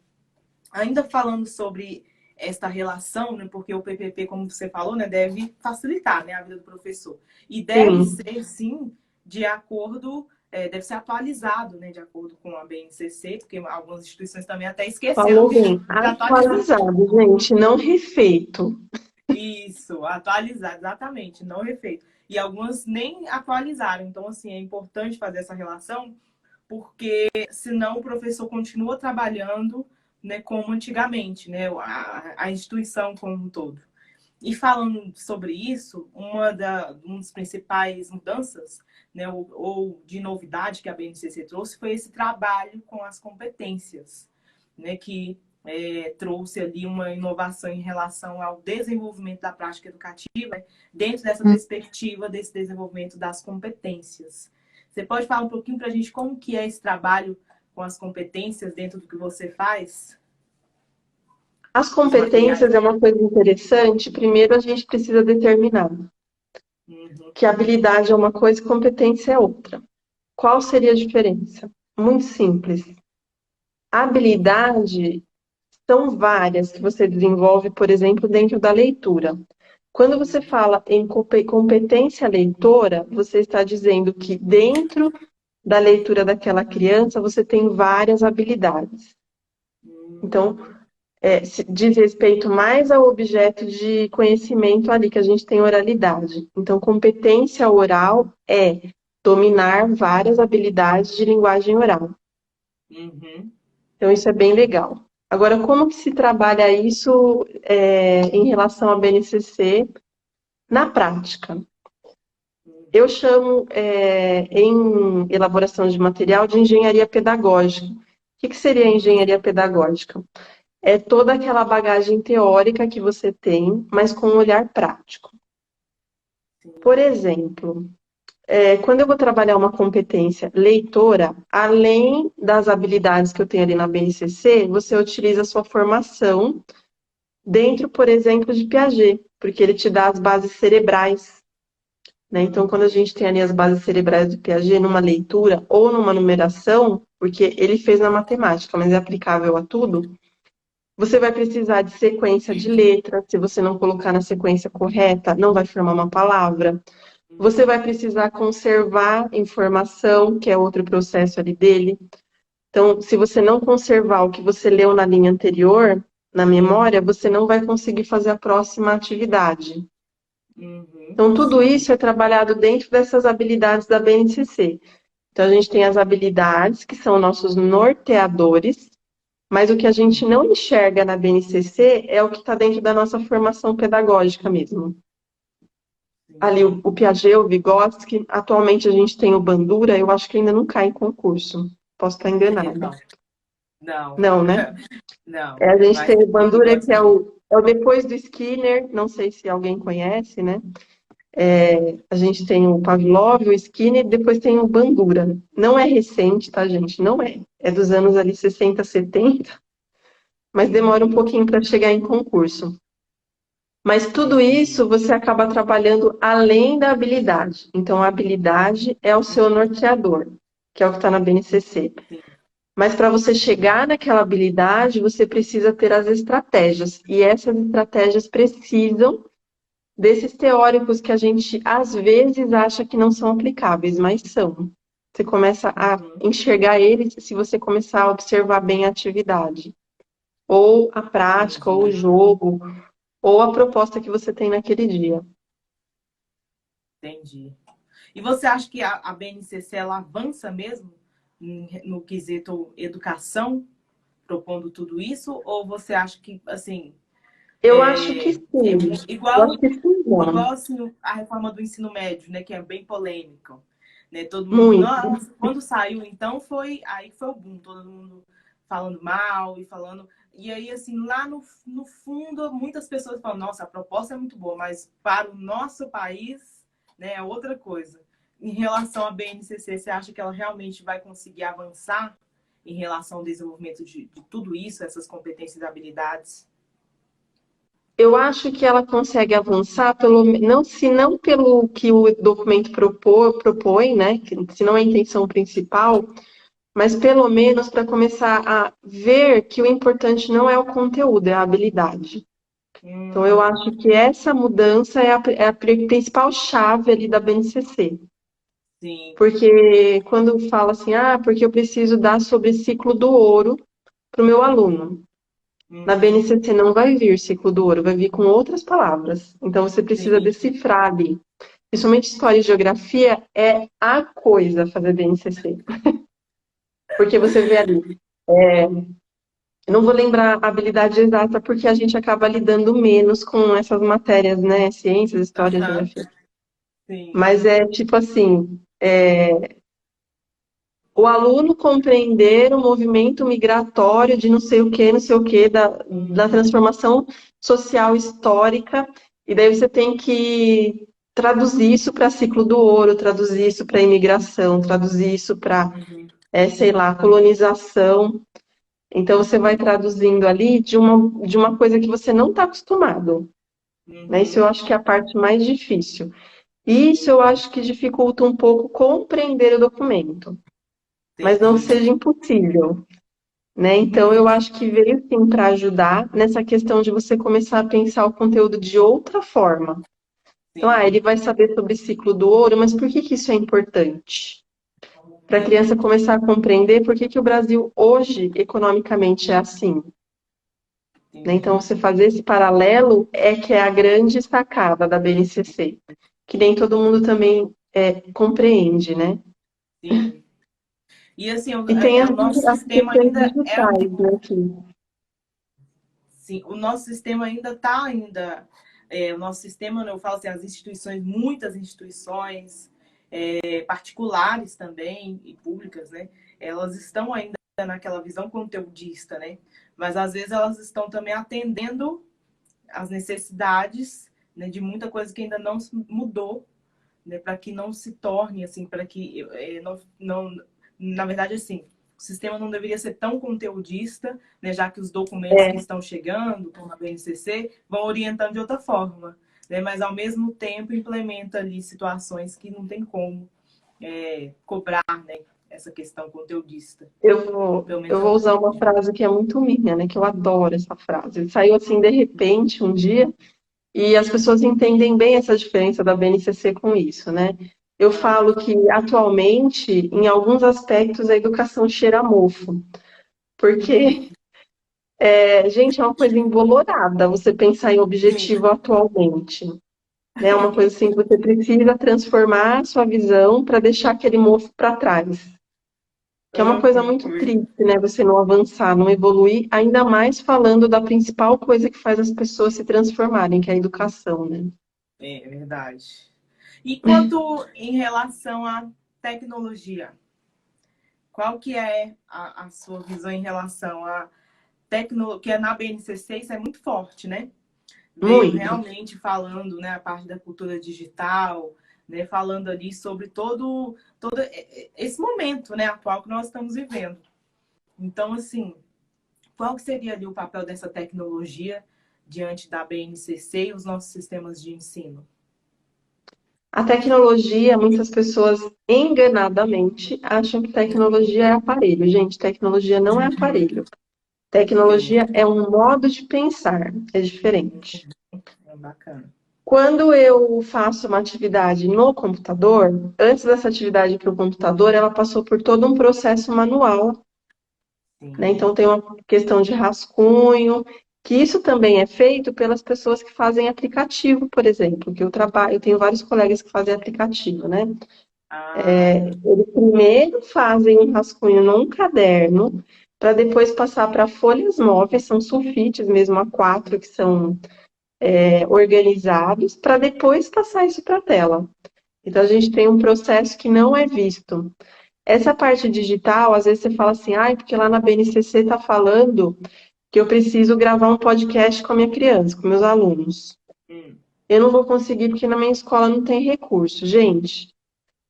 ainda falando sobre esta relação, né, porque o PPP, como você falou, né, deve facilitar, né, a vida do professor. E deve sim, ser, sim, de acordo, deve ser atualizado, né, de acordo com a BNCC, porque algumas instituições também até esqueceram falou de, bem. de atualizar. Atualizado, gente, não refeito. Isso, atualizar, exatamente, não refeito. E algumas nem atualizaram. Então, assim, é importante fazer essa relação, porque senão o professor continua trabalhando, né, como antigamente, né, a instituição como um todo. E falando sobre isso, uma das principais mudanças, né, ou de novidade que a BNCC trouxe foi esse trabalho com as competências, né, que trouxe ali uma inovação em relação ao desenvolvimento da prática educativa, né, dentro dessa perspectiva desse desenvolvimento das competências. Você pode falar um pouquinho para a gente como que é esse trabalho com as competências dentro do que você faz? As Os materiais? competências é uma coisa interessante. Primeiro, a gente precisa determinar Uhum, que habilidade é uma coisa e competência é outra. Qual seria a diferença? Muito simples. Habilidade são várias que você desenvolve, por exemplo, dentro da leitura. Quando você fala em competência leitora, você está dizendo que dentro da leitura daquela criança você tem várias habilidades. Então, diz respeito mais ao objeto de conhecimento ali, que a gente tem oralidade. Então, competência oral é dominar várias habilidades de linguagem oral. uhum. Então, isso é bem legal. Agora, como que se trabalha isso em relação à BNCC na prática? Eu chamo, em elaboração de material, de engenharia pedagógica. O que seria a engenharia pedagógica? É toda aquela bagagem teórica que você tem, mas com um olhar prático. Por exemplo, quando eu vou trabalhar uma competência leitora, além das habilidades que eu tenho ali na BNCC, você utiliza a sua formação dentro, por exemplo, de Piaget, porque ele te dá as bases cerebrais, né? Então, quando a gente tem ali as bases cerebrais do Piaget numa leitura ou numa numeração, porque ele fez na matemática, mas é aplicável a tudo, você vai precisar de sequência de letras. Se você não colocar na sequência correta, não vai formar uma palavra. Você vai precisar conservar informação, que é outro processo ali dele. Então, se você não conservar o que você leu na linha anterior, na memória, você não vai conseguir fazer a próxima atividade. Então, tudo isso é trabalhado dentro dessas habilidades da BNCC. Então, a gente tem as habilidades, que são nossos norteadores, mas o que a gente não enxerga na BNCC é o que está dentro da nossa formação pedagógica mesmo. Ali o Piaget, o Vygotsky, atualmente a gente tem o Bandura, eu acho que ainda não cai em concurso. Posso estar enganada. Não. Não, né? Não. A gente Mas tem o Bandura, que é sim. o depois do Skinner, não sei se alguém conhece, né? A gente tem o Pavlov, o Skinner, depois tem o Bandura. Não é recente, tá, gente? Não é. É dos anos ali 60, 70, mas demora um pouquinho para chegar em concurso. Mas tudo isso você acaba trabalhando além da habilidade. Então, a habilidade é o seu norteador, que é o que está na BNCC. Sim. Mas para você chegar naquela habilidade, você precisa ter as estratégias. E essas estratégias precisam desses teóricos que a gente, às vezes, acha que não são aplicáveis, mas são. Você começa a enxergar eles se você começar a observar bem a atividade. Ou a prática, ou o jogo, ou a proposta que você tem naquele dia. Entendi. E você acha que a BNCC ela avança mesmo no quesito educação, propondo tudo isso? Ou você acha que, assim, Eu acho que sim. Eu acho igual, que sim, igual não. assim, a reforma do ensino médio, né, que é bem polêmica, né? Todo mundo, Muito. nossa, quando saiu, então foi aí que foi o boom, todo mundo falando mal e falando. E aí, assim, lá no fundo, muitas pessoas falam, nossa, a proposta é muito boa, mas para o nosso país, né, é outra coisa. Em relação à BNCC, você acha que ela realmente vai conseguir avançar em relação ao desenvolvimento de tudo isso, essas competências e habilidades? Eu acho que ela consegue avançar não, se não pelo que o documento propõe, né? Se não é a intenção principal, mas pelo menos para começar a ver que o importante não é o conteúdo, é a habilidade. Então, eu acho que essa mudança é a principal chave ali da BNCC. Sim. Porque quando fala assim, porque eu preciso dar sobre ciclo do ouro para o meu aluno. Na BNCC não vai vir ciclo do ouro, vai vir com outras palavras. Então você precisa Sim. decifrar ali. Principalmente história e geografia é a coisa fazer BNCC. Porque você vê ali. Eu não vou lembrar a habilidade exata porque a gente acaba lidando menos com essas matérias, né? Ciências, história, Aham. geografia. Sim. Mas é tipo assim, o aluno compreender o movimento migratório de não sei o que, da transformação social histórica, e daí você tem que traduzir isso para ciclo do ouro, traduzir isso para imigração, traduzir isso para, sei lá, colonização. Então você vai traduzindo ali de uma coisa que você não está acostumado. Né? Isso eu acho que é a parte mais difícil. Isso eu acho que dificulta um pouco compreender o documento, mas não que Entendi. seja impossível. Né? Então, eu acho que veio sim para ajudar nessa questão de você começar a pensar o conteúdo de outra forma. Então, Sim. ele vai saber sobre o ciclo do ouro, mas por que isso é importante? Para a criança começar a compreender por que o Brasil hoje, economicamente, é assim. Né? Entendi. Então, você fazer esse paralelo é que é a grande sacada da BNCC, que nem todo mundo também compreende, né? Sim. E assim, E tem o nosso as sistema questões ainda é digitais, né? sim, o nosso sistema ainda está o nosso sistema, eu falo assim, as instituições, muitas instituições particulares também e públicas, né? Elas estão ainda naquela visão conteudista, né? Mas às vezes elas estão também atendendo às necessidades, né, de muita coisa que ainda não mudou, né, para que não se torne assim, para que não, na verdade assim, o sistema não deveria ser tão conteudista, né, já que os documentos que É, estão chegando, como a BNCC, vão orientando de outra forma, né, mas ao mesmo tempo implementa ali situações que não tem como cobrar, né, essa questão conteudista. Pelo eu menos eu vou usar não uma vejo. frase que é muito minha, né? Que eu adoro essa frase. Saiu assim de repente um dia, e as pessoas entendem bem essa diferença da BNCC com isso, né? Eu falo que atualmente, em alguns aspectos, a educação cheira a mofo. Porque, gente, é uma coisa embolorada você pensar em objetivo atualmente. Né? É uma coisa assim que você precisa transformar a sua visão para deixar aquele mofo para trás. Que é uma coisa muito triste, né? Você não avançar, não evoluir, ainda mais falando da principal coisa que faz as pessoas se transformarem, que é a educação, né? É verdade. E quanto em relação à tecnologia? Qual que é a sua visão em relação à tecnologia, que é na BNCC, isso é muito forte, né? Veio Muito. realmente falando, né, a parte da cultura digital, né, falando ali sobre todo esse momento, né, atual que nós estamos vivendo. Então, assim, qual que seria ali o papel dessa tecnologia diante da BNCC e os nossos sistemas de ensino? A tecnologia, muitas pessoas enganadamente acham que tecnologia é aparelho. Gente, tecnologia não é aparelho. Sim, Tecnologia é um modo de pensar, é diferente. é bacana. Quando eu faço uma atividade no computador, antes dessa atividade para o computador, ela passou por todo um processo manual, né? Sim. Então tem uma questão de rascunho, que isso também é feito pelas pessoas que fazem aplicativo, por exemplo, que eu trabalho, eu tenho vários colegas que fazem aplicativo, né? Ah, Eles primeiro fazem um rascunho num caderno, para depois passar para folhas móveis, são sulfites mesmo A4 que são organizados, para depois passar isso para a tela. Então a gente tem um processo que não é visto. Essa parte digital, às vezes você fala assim, ai, porque lá na BNCC está falando que eu preciso gravar um podcast com a minha criança, com meus alunos. hum, Eu não vou conseguir porque na minha escola não tem recurso. Gente,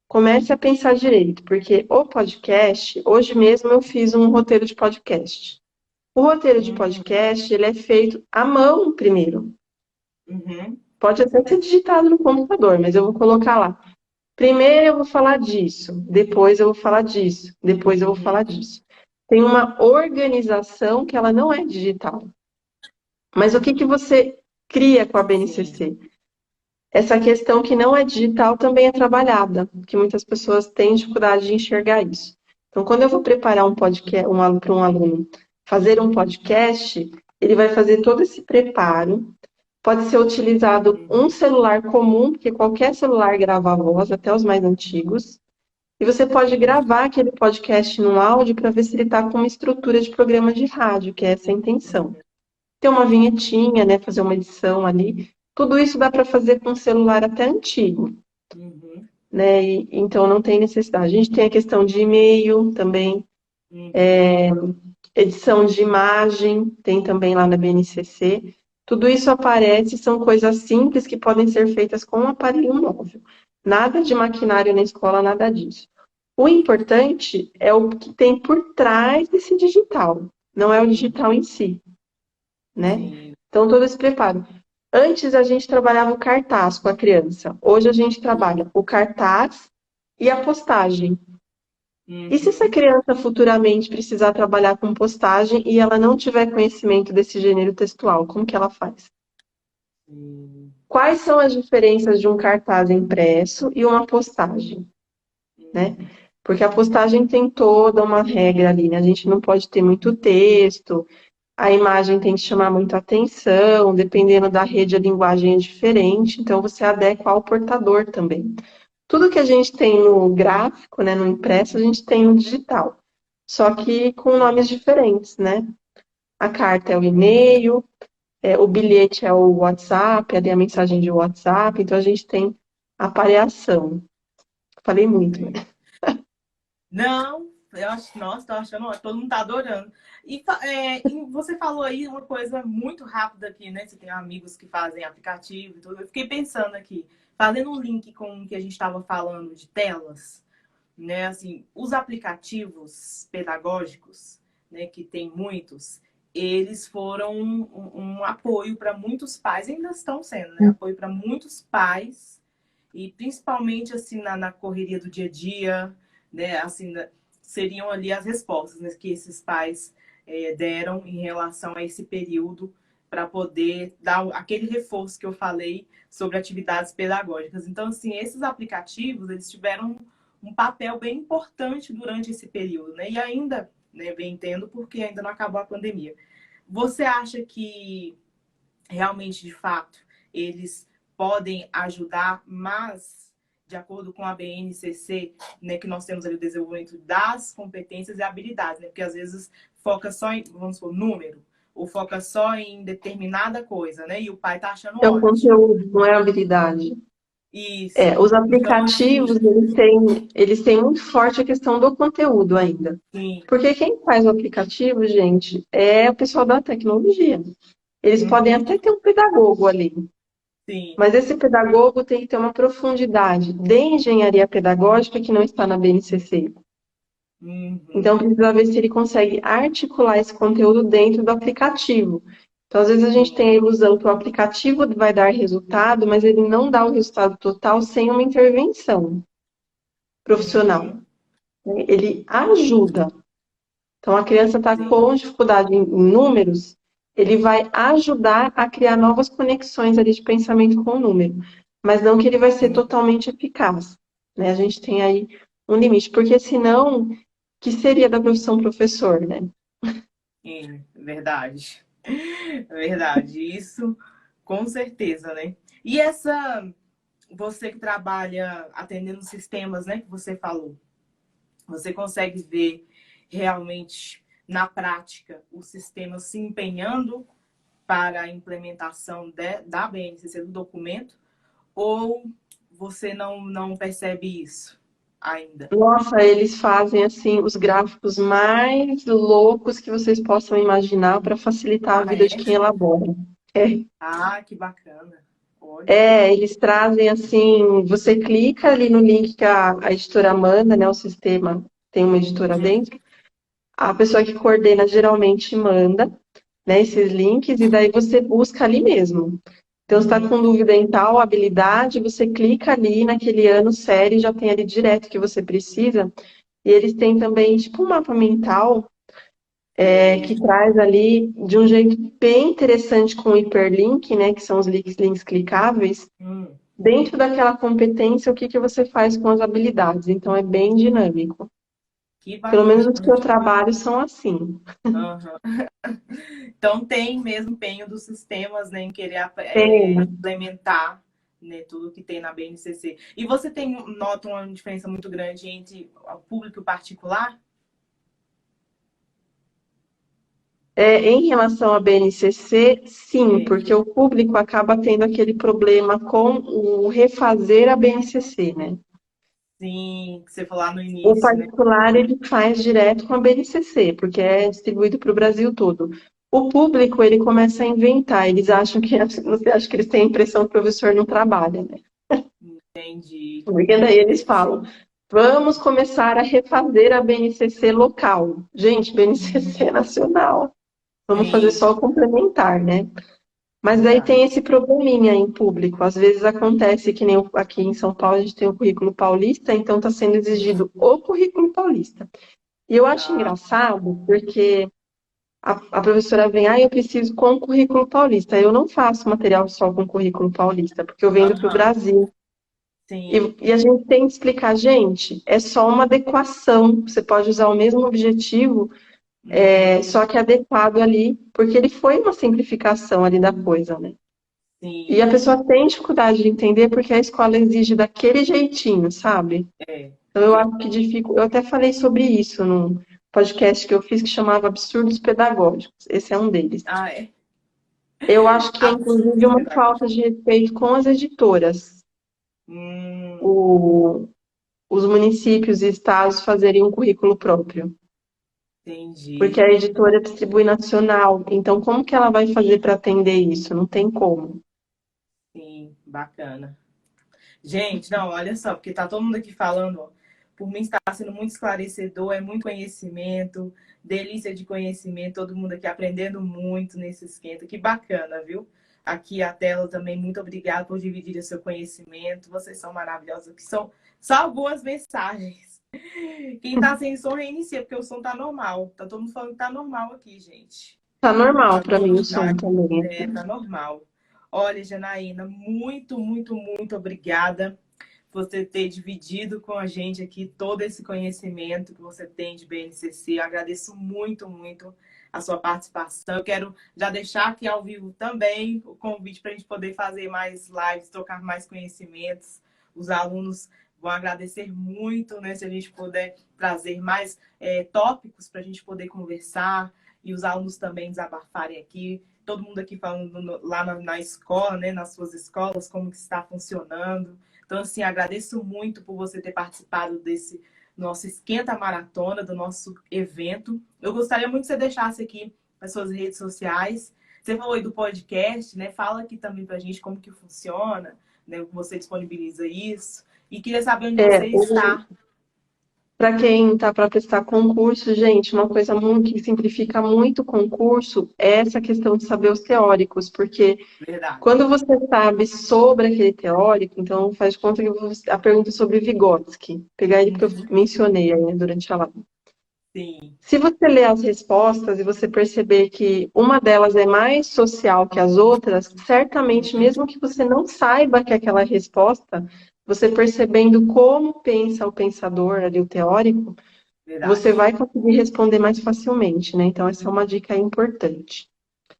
comece a pensar direito, porque o podcast, hoje mesmo eu fiz um roteiro de podcast. O roteiro de hum, podcast, ele é feito à mão primeiro. uhum, Pode até ser digitado no computador, mas eu vou colocar lá. Primeiro eu vou falar disso, depois eu vou falar disso, depois eu vou falar uhum, disso. Tem uma organização que ela não é digital. Mas o que que você cria com a sim, BNCC? Essa questão que não é digital também é trabalhada, que muitas pessoas têm dificuldade de enxergar isso. Então, quando eu vou preparar um podcast, para um aluno fazer um podcast, ele vai fazer todo esse preparo. Pode ser utilizado um celular comum, porque qualquer celular grava a voz, até os mais antigos. E você pode sim, gravar aquele podcast num áudio para ver se ele está com uma estrutura de programa de rádio, que é essa a intenção. Ter uma vinhetinha, né, fazer uma edição ali. Tudo isso dá para fazer com um celular até antigo, uhum, né? Então não tem necessidade. A gente tem a questão de e-mail também, uhum, edição de imagem, tem também lá na BNCC. Tudo isso aparece, são coisas simples que podem ser feitas com um aparelho móvel. Nada de maquinário na escola, nada disso. O importante é o que tem por trás desse digital, não é o digital em si, né? sim, Então, todo esse preparo. Antes a gente trabalhava o cartaz com a criança. Hoje a gente trabalha o cartaz e a postagem. E se essa uhum, criança futuramente precisar trabalhar com postagem e ela não tiver conhecimento desse gênero textual, como que ela faz? sim, Quais são as diferenças de um cartaz impresso e uma postagem, né? uhum, Porque a postagem tem toda uma regra ali, né? A gente não pode ter muito texto, a imagem tem que chamar muita atenção, dependendo da rede, a linguagem é diferente, então você adequa ao portador também. Tudo que a gente tem no gráfico, né, no impresso, a gente tem no digital. só que com nomes diferentes, né? A carta é o e-mail, o bilhete é o WhatsApp, ali a mensagem de WhatsApp, então a gente tem a pareação. Falei muito, né? Sim. Não, eu acho, nossa, tô achando, ó, todo mundo tá adorando. E você falou aí uma coisa muito rápida aqui, né? Você tem amigos que fazem aplicativo e tudo. Eu fiquei pensando aqui, fazendo um link com o que a gente estava falando de telas, né? Assim, os aplicativos pedagógicos, né, que tem muitos, eles foram um apoio para muitos pais, ainda estão sendo, né? Apoio para muitos pais e principalmente assim na correria do dia a dia, né? Assim, seriam ali as respostas, né, que esses pais deram em relação a esse período para poder dar aquele reforço que eu falei sobre atividades pedagógicas. Então, assim, esses aplicativos, eles tiveram um papel bem importante durante esse período, né? E ainda, né, bem entendo, porque ainda não acabou a pandemia. Você acha que realmente, de fato, eles podem ajudar, mas de acordo com a BNCC, né, que nós temos ali o desenvolvimento das competências e habilidades, né? Porque às vezes foca só em, vamos supor, número, ou foca só em determinada coisa, né? E o pai tá achando É o ótimo. conteúdo, não é a habilidade. Isso. Os Então, aplicativos, assim, eles têm muito forte a questão do conteúdo ainda. sim. Porque quem faz o aplicativo, gente, é o pessoal da tecnologia. Eles podem Uhum, até ter um pedagogo ali, sim. mas esse pedagogo tem que ter uma profundidade de engenharia pedagógica que não está na BNCC. Então, Uhum, precisa ver se ele consegue articular esse conteúdo dentro do aplicativo. Então, às vezes a gente sim. tem a ilusão que o aplicativo vai dar resultado, mas ele não dá o resultado total sem uma intervenção profissional. Uhum, Ele ajuda. Então, a criança está sim. com dificuldade em números, ele vai ajudar a criar novas conexões ali de pensamento com o número, mas não que ele vai ser Sim. totalmente eficaz, né? A gente tem aí um limite, porque senão, que seria da profissão professor, né? Sim, verdade. Verdade. Isso, com certeza, né? E você que trabalha atendendo sistemas, né, que você falou, você consegue ver realmente na prática o sistema se empenhando para a implementação da BNCC do documento ou você não percebe isso ainda? Nossa, eles fazem assim os gráficos mais loucos que vocês possam imaginar para facilitar a Ah, vida de é? quem elabora. É. Ah, que bacana. Olha. Eles trazem assim, você clica ali no link que a editora manda, né? O sistema tem uma editora Uhum. dentro. A pessoa que coordena geralmente manda, né, esses links e daí você busca ali mesmo. Então, você está Uhum. com dúvida em tal habilidade, você clica ali naquele ano série, já tem ali direto o que você precisa. E eles têm também, tipo, um mapa mental que Sei. traz ali de um jeito bem interessante com o hiperlink, né, que são os links clicáveis, Hum. dentro daquela competência, o que que você faz com as habilidades. Então, é bem dinâmico. Que Pelo menos os que bacana. eu trabalho são assim. Aham. Então tem mesmo empenho dos sistemas, né, em querer Tem. implementar, né, tudo que tem na BNCC. E você nota uma diferença muito grande entre o público e o particular? Em relação à BNCC, sim, É, porque o público acaba tendo aquele problema com o refazer a BNCC, né? sim, que você falou lá no O início, né? particular, ele faz direto com a BNCC, porque é distribuído para o Brasil todo. O público, ele começa a inventar, eles acham que, você acha que eles têm a impressão que o professor não trabalha, né? Entendi. Porque daí eles falam, vamos começar a refazer a BNCC local. Gente, BNCC é Uhum. nacional. Vamos fazer Sim, só o complementar, né? Mas daí tem verdade. esse probleminha em público. Às vezes acontece que nem aqui em São Paulo a gente tem o currículo paulista, então está sendo exigido o currículo paulista. E eu acho Ah, engraçado porque a professora vem, eu preciso com o currículo paulista. Eu não faço material só com currículo paulista, porque eu vendo para o aham, Brasil. sim. E a gente tem que explicar, gente, é só uma adequação. Você pode usar o mesmo objetivo, Uhum, só que adequado ali, porque ele foi uma simplificação ali da coisa, né? E a sim, pessoa tem dificuldade de entender porque a escola exige daquele jeitinho, sabe? é. Então eu acho que dificulta. Eu até falei sobre isso podcast que eu fiz que chamava Absurdos Pedagógicos. Esse é um deles. Ah, é? Eu acho que é, inclusive, Absurdos uma falta pedagógicos. de respeito com as editoras. Hum, O- os municípios e estados fazerem um currículo próprio. Porque entendi. a editora distribui nacional. Então, como que ela vai fazer para atender isso? Não tem como. Sim, bacana. Gente, não, olha só, porque tá todo mundo aqui falando, ó, por mim está sendo muito esclarecedor, é muito conhecimento, delícia de conhecimento, todo mundo aqui aprendendo muito nesse esquenta, que bacana, viu? Aqui a tela também, muito obrigada por dividir o seu conhecimento, vocês são maravilhosos, que são só algumas mensagens. Quem tá sem som reinicia, porque o som tá normal, tá todo mundo falando que tá normal aqui, gente. Tá normal Tá para mim o todos, som também aqui. tá normal. Olha, Janaína, muito, muito, muito obrigada por você ter dividido com a gente aqui todo esse conhecimento que você tem de BNCC. Eu agradeço muito, muito a sua participação. Eu quero já deixar aqui ao vivo também o convite para a gente poder fazer mais lives, trocar mais conhecimentos. Os alunos vão agradecer muito, né, se a gente puder trazer mais tópicos para a gente poder conversar e os alunos também desabafarem aqui. Todo mundo aqui falando lá na escola, né, nas suas escolas, como que está funcionando. Então, assim, agradeço muito por você ter participado desse nosso Esquenta Maratona, do nosso evento. Eu gostaria muito que você deixasse aqui as suas redes sociais. Você falou aí do podcast, né? Fala aqui também pra gente como que funciona, né? Você disponibiliza isso. E queria saber onde você É, está. para quem está para prestar concurso, gente, uma coisa muito que simplifica muito o concurso é essa questão de saber os teóricos, porque Verdade. quando você sabe sobre aquele teórico, então faz de conta que a pergunta é sobre Vygotsky, pegar ele porque eu Uhum. mencionei aí, né, durante a live. Sim. Se você ler as respostas e você perceber que uma delas é mais social que as outras, certamente, Uhum. mesmo que você não saiba que é aquela resposta, você percebendo como pensa o pensador ali, o teórico, você Verdade. vai conseguir responder mais facilmente, né? Então, essa é uma dica importante.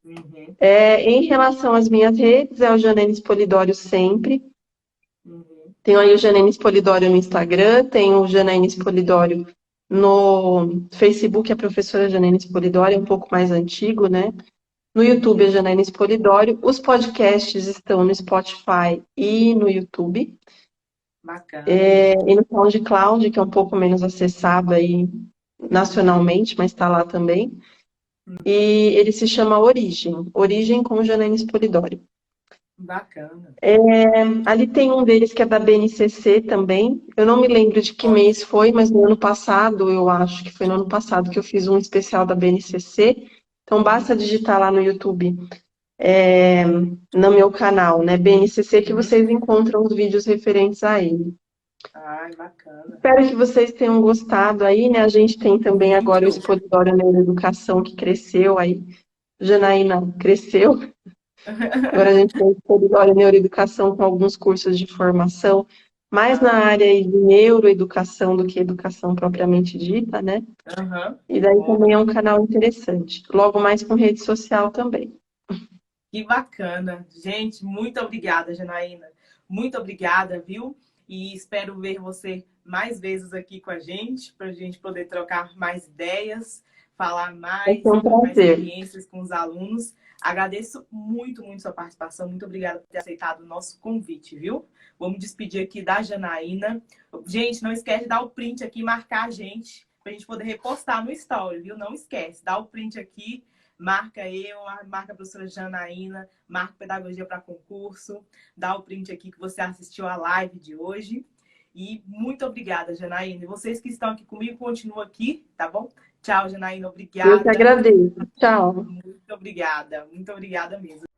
Uhum. Em relação às minhas redes, é o Janenes Polidório sempre. Uhum. Tenho aí o Janenes Polidório no Instagram, tenho o Janenes Polidório no Facebook, a professora Janenes Polidório, é um pouco mais antigo, né? No YouTube, a Janenes Polidório. Os podcasts estão no Spotify e no YouTube. Bacana. E no SoundCloud, que é um pouco menos acessado aí nacionalmente, mas está lá também. E ele se chama Origem, Origem com Janenes Polidório. Bacana. Ali tem um deles que é da BNCC também. Eu não me lembro de que Olha. mês foi, mas no ano passado, eu acho que foi no ano passado que eu fiz um especial da BNCC. Então basta digitar lá no YouTube, no meu canal, né, BNCC, que Uhum. vocês encontram os vídeos referentes a ele. Ai, bacana. Espero que vocês tenham gostado aí, né? A gente tem também agora o Muito. Expositório Neuroeducação que cresceu aí. Janaína cresceu. Agora a gente tem o Expositório Neuroeducação com alguns cursos de formação, mais na área aí de neuroeducação do que educação propriamente dita, né? Aham. E daí também é Olha, um canal interessante. Logo mais com rede social também. que bacana. Gente, muito obrigada, Janaína. Muito obrigada, viu? E espero ver você mais vezes aqui com a gente, para a gente poder trocar mais ideias, falar Vai ser mais, um trocar prazer. experiências com os alunos. Agradeço muito, muito sua participação. Muito obrigada por ter aceitado o nosso convite, viu? Vou me despedir aqui da Janaína. Gente, não esquece de dar o print aqui e marcar a gente, para a gente poder repostar no story, viu? Não esquece, dá o print aqui. Marca eu, marca a professora Janaína, marca Pedagogia para Concurso, dá o print aqui que você assistiu a live de hoje. E muito obrigada, Janaína. E vocês que estão aqui comigo, continuam aqui, tá bom? Tchau, Janaína, Eu que obrigada. agradeço. Tchau. Muito obrigada mesmo.